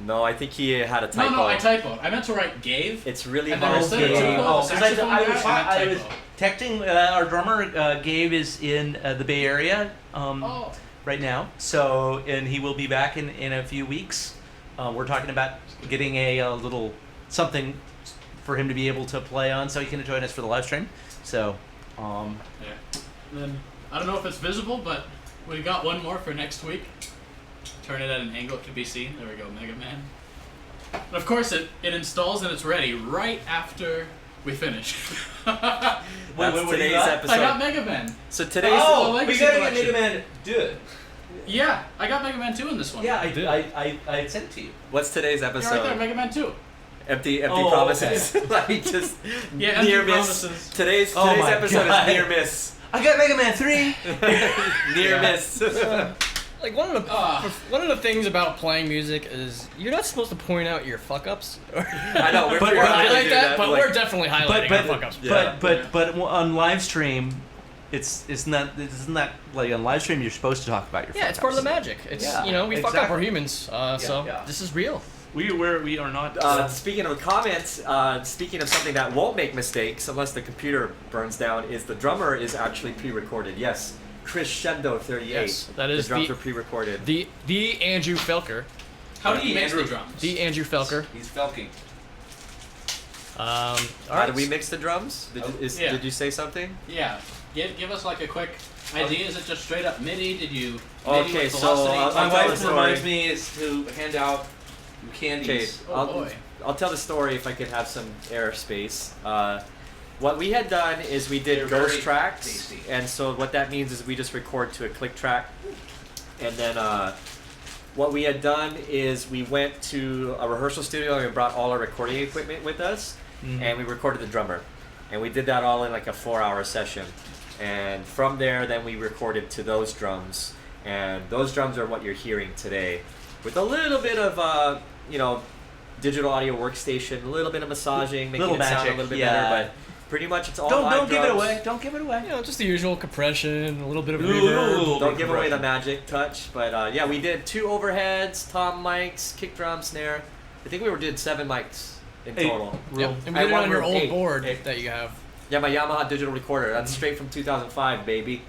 No, I think he had a typo. No, I typoed. I meant to write Gave. It's really And then hard. instead of to typo, Oh, the because saxophone I guy, was typo. texting our drummer. Gabe is in the Bay Area Oh. right now, and he will be back in a few weeks. We're talking about getting a little something for him to be able to play on, so he can join us for the live stream. So, Yeah. And then I don't know if it's visible, but we got one more for next week. Turn it at an angle it can be seen. There we go, Mega Man. And of course, it installs and it's ready right after we finish. That's what do you today's got? episode. I got Mega Man. So today's. Oh, we Legacy gotta get Collection. Mega Man. Do it. Yeah, I got Mega Man 2 in this one. Yeah, did. I sent it to you. What's today's You're episode? right there, Mega Man 2. Empty Oh, promises. Like just Yeah, empty near miss. promises. Today's Oh my episode God. is near miss. I got Mega Man 3. Near Yeah. miss. Like one of the things about playing music is you're not supposed to point out your fuck ups. I know we're But- we're but- gonna highlight do that, but like- we're definitely highlighting our fuck ups. Yeah. But on live stream, it's not like on live stream you're supposed to talk about your. Yeah, it's part of the magic. It's Yeah, we fuck up, exactly. we're humans. So yeah. this is real. We are not. Speaking of the comments, speaking of something that won't make mistakes unless the computer burns down, is the drummer is actually pre-recorded. Yes, Crescendo 38. Yes, that is the drums the- are pre-recorded. The Andrew Felker. How do you mix the Andrew. drums? The Andrew Felker. He's felking. All How right. do we mix the drums? Yeah. Did you say something? Yeah. Give us like a quick idea. Is it just straight up MIDI? Did you Okay, MIDI with so velocity? I'll My tell the wife story. reminds me is to hand out candies. Okay, Oh, boy. I'll tell the story if I could have some airspace. What we had done is we did They're ghost very tracks, tasty. and so what that means is we just record to a click track, and then what we had done is we went to a rehearsal studio and we brought all our recording equipment with us, and we recorded the drummer, and we did that all in like a 4-hour session, and from there then we recorded to those drums, and those drums are what you're hearing today, with a little bit of digital audio workstation, a little bit of massaging, making Little it sound a magic, little bit yeah. better, but pretty much it's all Don't live give it drums. away. Don't give it away. You know, just the usual compression, a little bit of Ooh. reverb. Don't give away the magic touch, but yeah, we did 2 overheads, tom mics, kick drum, snare. I think we did 7 mics in 8. total. Yep. And we I did it on your won old 8. board 8. that you have. Yeah, my Yamaha digital recorder. That's straight from 2005, baby.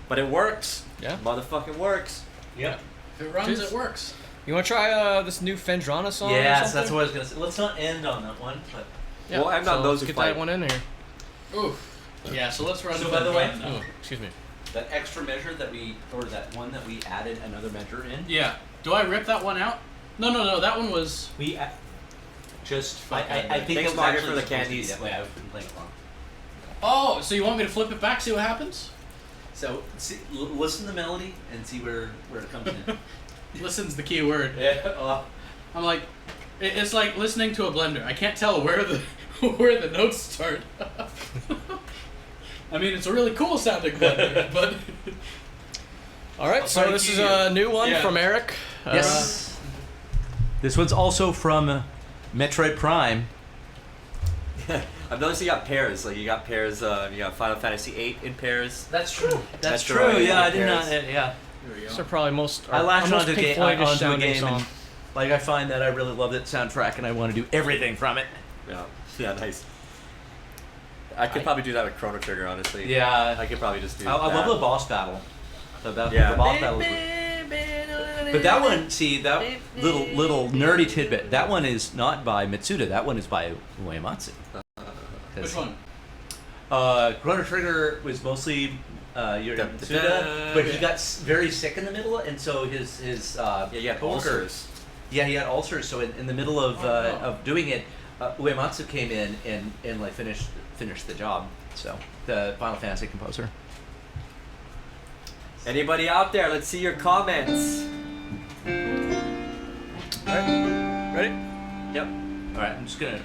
But it works. Yeah. Motherfucking works. Yep. If it runs, Cheers. it works. You want to try this new Phendrana song? or Yes, something? that's what I was gonna say. Let's not end on that one, but Yeah. Well, I'm not so those let's who get fight. that one in here. Ooh. Yeah, so let's run So to by the way- drum now. Oh, excuse me. that extra measure that that one that we added another measure in. Yeah. Do I rip that one out? No. That one was. We just I think Thanks, it was Margaret, actually for the supposed to be candies. that way. I've been playing it wrong. Oh, so you want me to flip it back, see what happens? So listen to the melody and see where it comes in. Listen's the key word. Yeah. I'm like, It's like listening to a blender. I can't tell where the where the notes start. I mean, it's a really cool sounding blender, but All right, so this is a new one Yeah. from Eric. Yes. This one's also from Metroid Prime. I've noticed you got pairs. Like you got pairs. You got Final Fantasy VIII in pairs. That's true. That's Metroid true. Yeah, I in did not. pairs. Yeah. there we go. These are probably most. I latched most onto, Pink onto Floyd-ish a sounding game, song. and like I find that I really love that soundtrack, and I want to do everything from it. Yeah. Yeah. Nice. I could probably do that with Chrono Trigger, honestly. Yeah. I could probably just do. I that. love the boss battle. The Yeah. boss battle. But that one, see, that little nerdy tidbit. That one is not by Mitsuda. That one is by Uematsu. Which one? Chrono Trigger was mostly Mitsuda, but he got very sick in the middle, and so his Yeah, you got coworker- ulcers. Yeah, he had ulcers. So in the middle of doing it, Uematsu came in and like finished the job. So the Final Fantasy composer. Anybody out there? Let's see your comments. Ready? Yep. All right, I'm just gonna.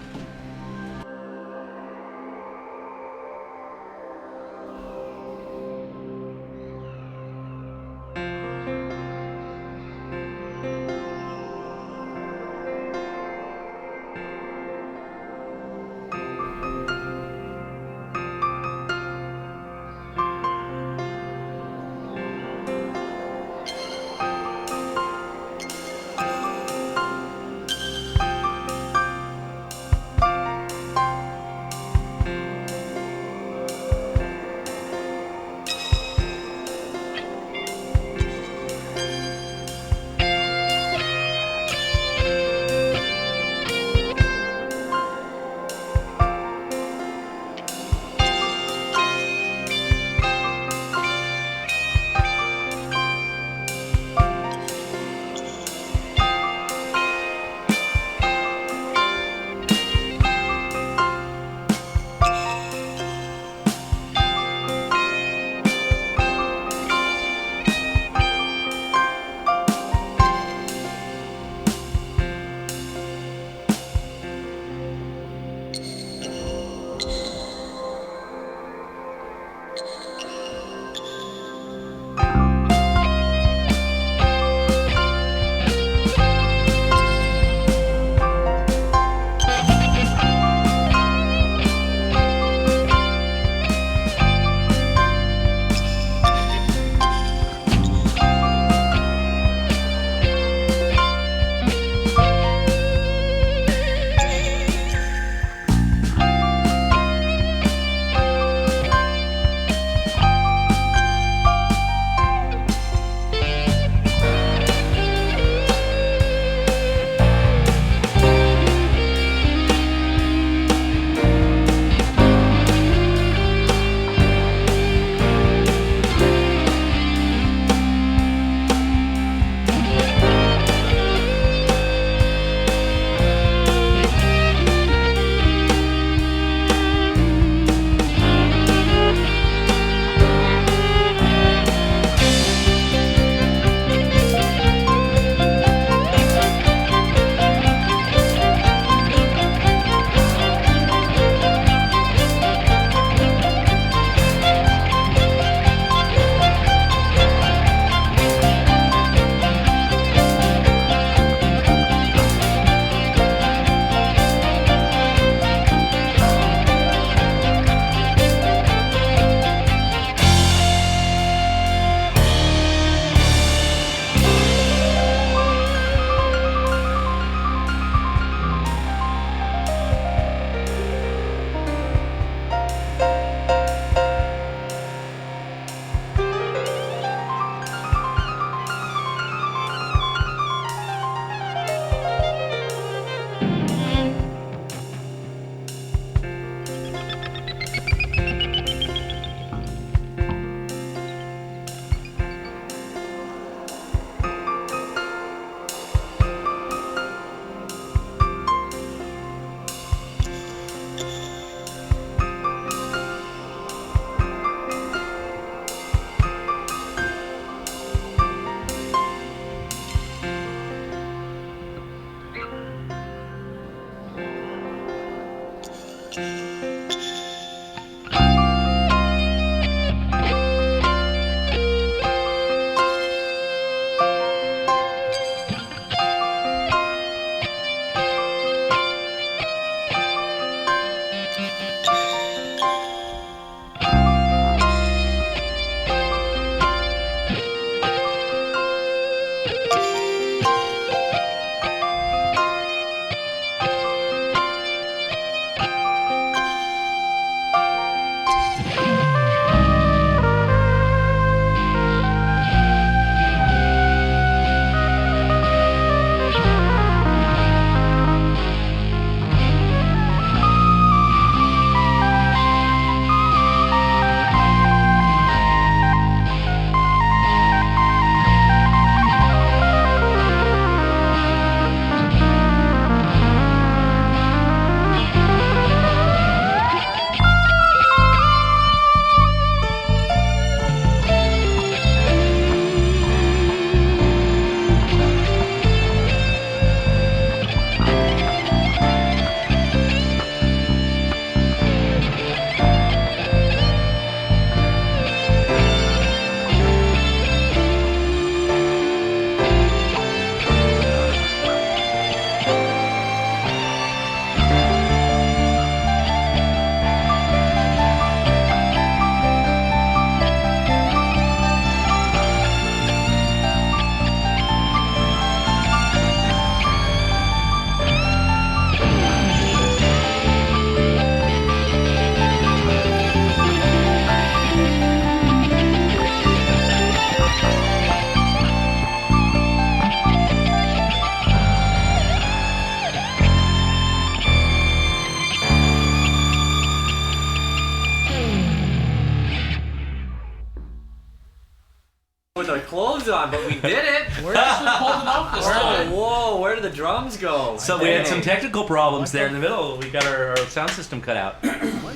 With our clothes on, but we did it. We're actually pulled it off this time. Whoa, where did the drums go? So we had some technical problems there in the middle. We got our sound system cut out.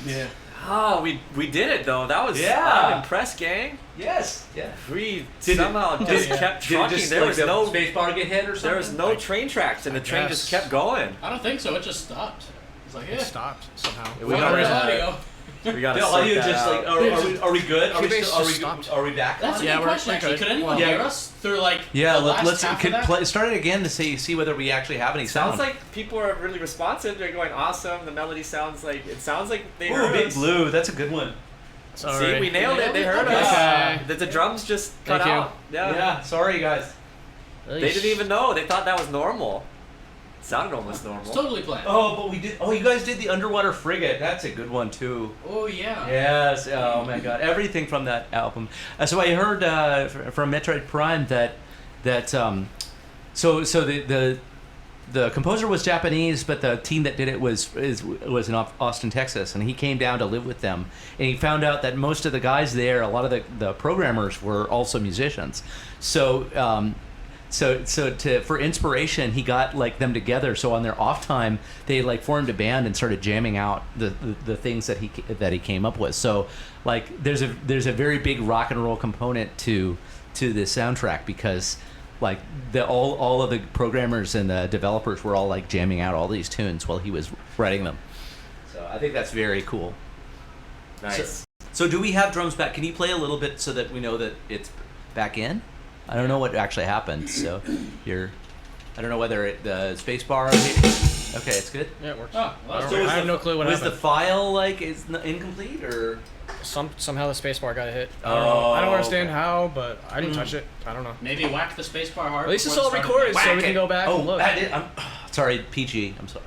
Yeah. Oh, we did it though. That was Yeah. I'm impressed, gang. Yes. Yeah. We Did it- somehow did just it- kept Did it trucking. just There like was the no space bar get hit or something? there was no train tracks, and the train just guess. kept going. I don't think so. It just stopped. It's like, It yeah. stopped somehow. We Fuck, gotta- where's audio? We got The to audio sort that just like, out. are we good? Are we, Cubase still, just stopped. are we back? That's a Yeah, good we're question, actually. good. Could anyone Yeah. hear us through, like, Yeah, the last let's half of that? start it again to see whether we actually have any Sounds sound. like people are really responsive. They're going awesome. The melody sounds like they Ooh, heard Big us. Blue. That's a good one. Sorry. See, we nailed it. They heard Okay. us. Okay. The drums just cut Thank you. out. Yeah. Yeah. Sorry, guys. They didn't even know. They thought that was normal. It sounded almost normal. It's totally planned. Oh, but we did. Oh, you guys did the underwater frigate. That's a good one too. Oh, yeah. Yes. Oh my God. Everything from that album. So I heard from Metroid Prime that so the composer was Japanese, but the team that did it was in Austin, Texas, and he came down to live with them, and he found out that most of the guys there, a lot of the programmers were also musicians. So for inspiration, he got like them together. So on their off time, they like formed a band and started jamming out the things that he came up with. So like there's a very big rock and roll component to the soundtrack, because like all of the programmers and the developers were all like jamming out all these tunes while he was writing them. So I think that's very cool. Nice. So do we have drums back? Can you play a little bit so that we know that it's back in? I don't know what actually happened. So I don't know whether the space bar. Okay, it's good. Yeah, it works. Oh, well, that's So good. I have no clue what Was the happened. file like is incomplete or? Somehow the spacebar got hit. I Oh, don't understand okay. how, but I didn't touch it. I don't know. Maybe whack the spacebar hard. At least it's before all it started. recorded, so Whack we it. can go back and look. I'm sorry, PG. I'm sorry.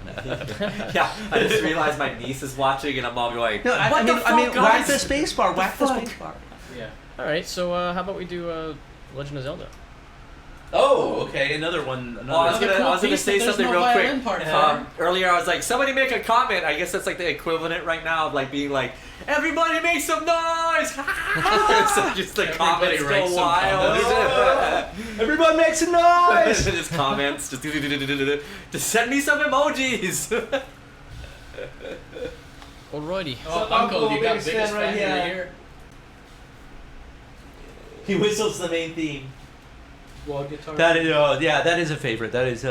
Yeah, I just realized my niece is watching, and I'm all going, No, "What the fuck, whack guys?" the space bar. Whack the fuck? space bar. Yeah. All right, so how about we do Legend of Zelda? Oh, okay. Another one. Oh, I was Another gonna, cool I was gonna piece say that there's something no real violin quick. part for it. Earlier, I was like, somebody make a comment. I guess that's like the equivalent right now of like being like, everybody make some noise. So just the Everybody comments write go some wild. Everybody make some noise. Just comments. Just send me some emojis. Alrighty. Oh, Uncle, you got biggest biggest fan right fan here. right here. He whistles the main theme. Wall guitar. That is, that is a favorite. That is,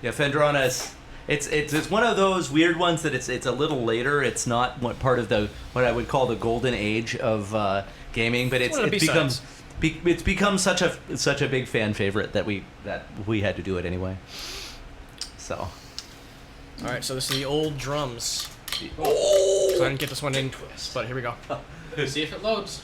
Phendrana is. It's one of those weird ones that it's a little later. It's not part of what I would call the golden age of gaming, but it's become such a big fan favorite that we had to do it anyway. So. All right, so this is the old drums. So I didn't get this one in, but here we go. See if it loads.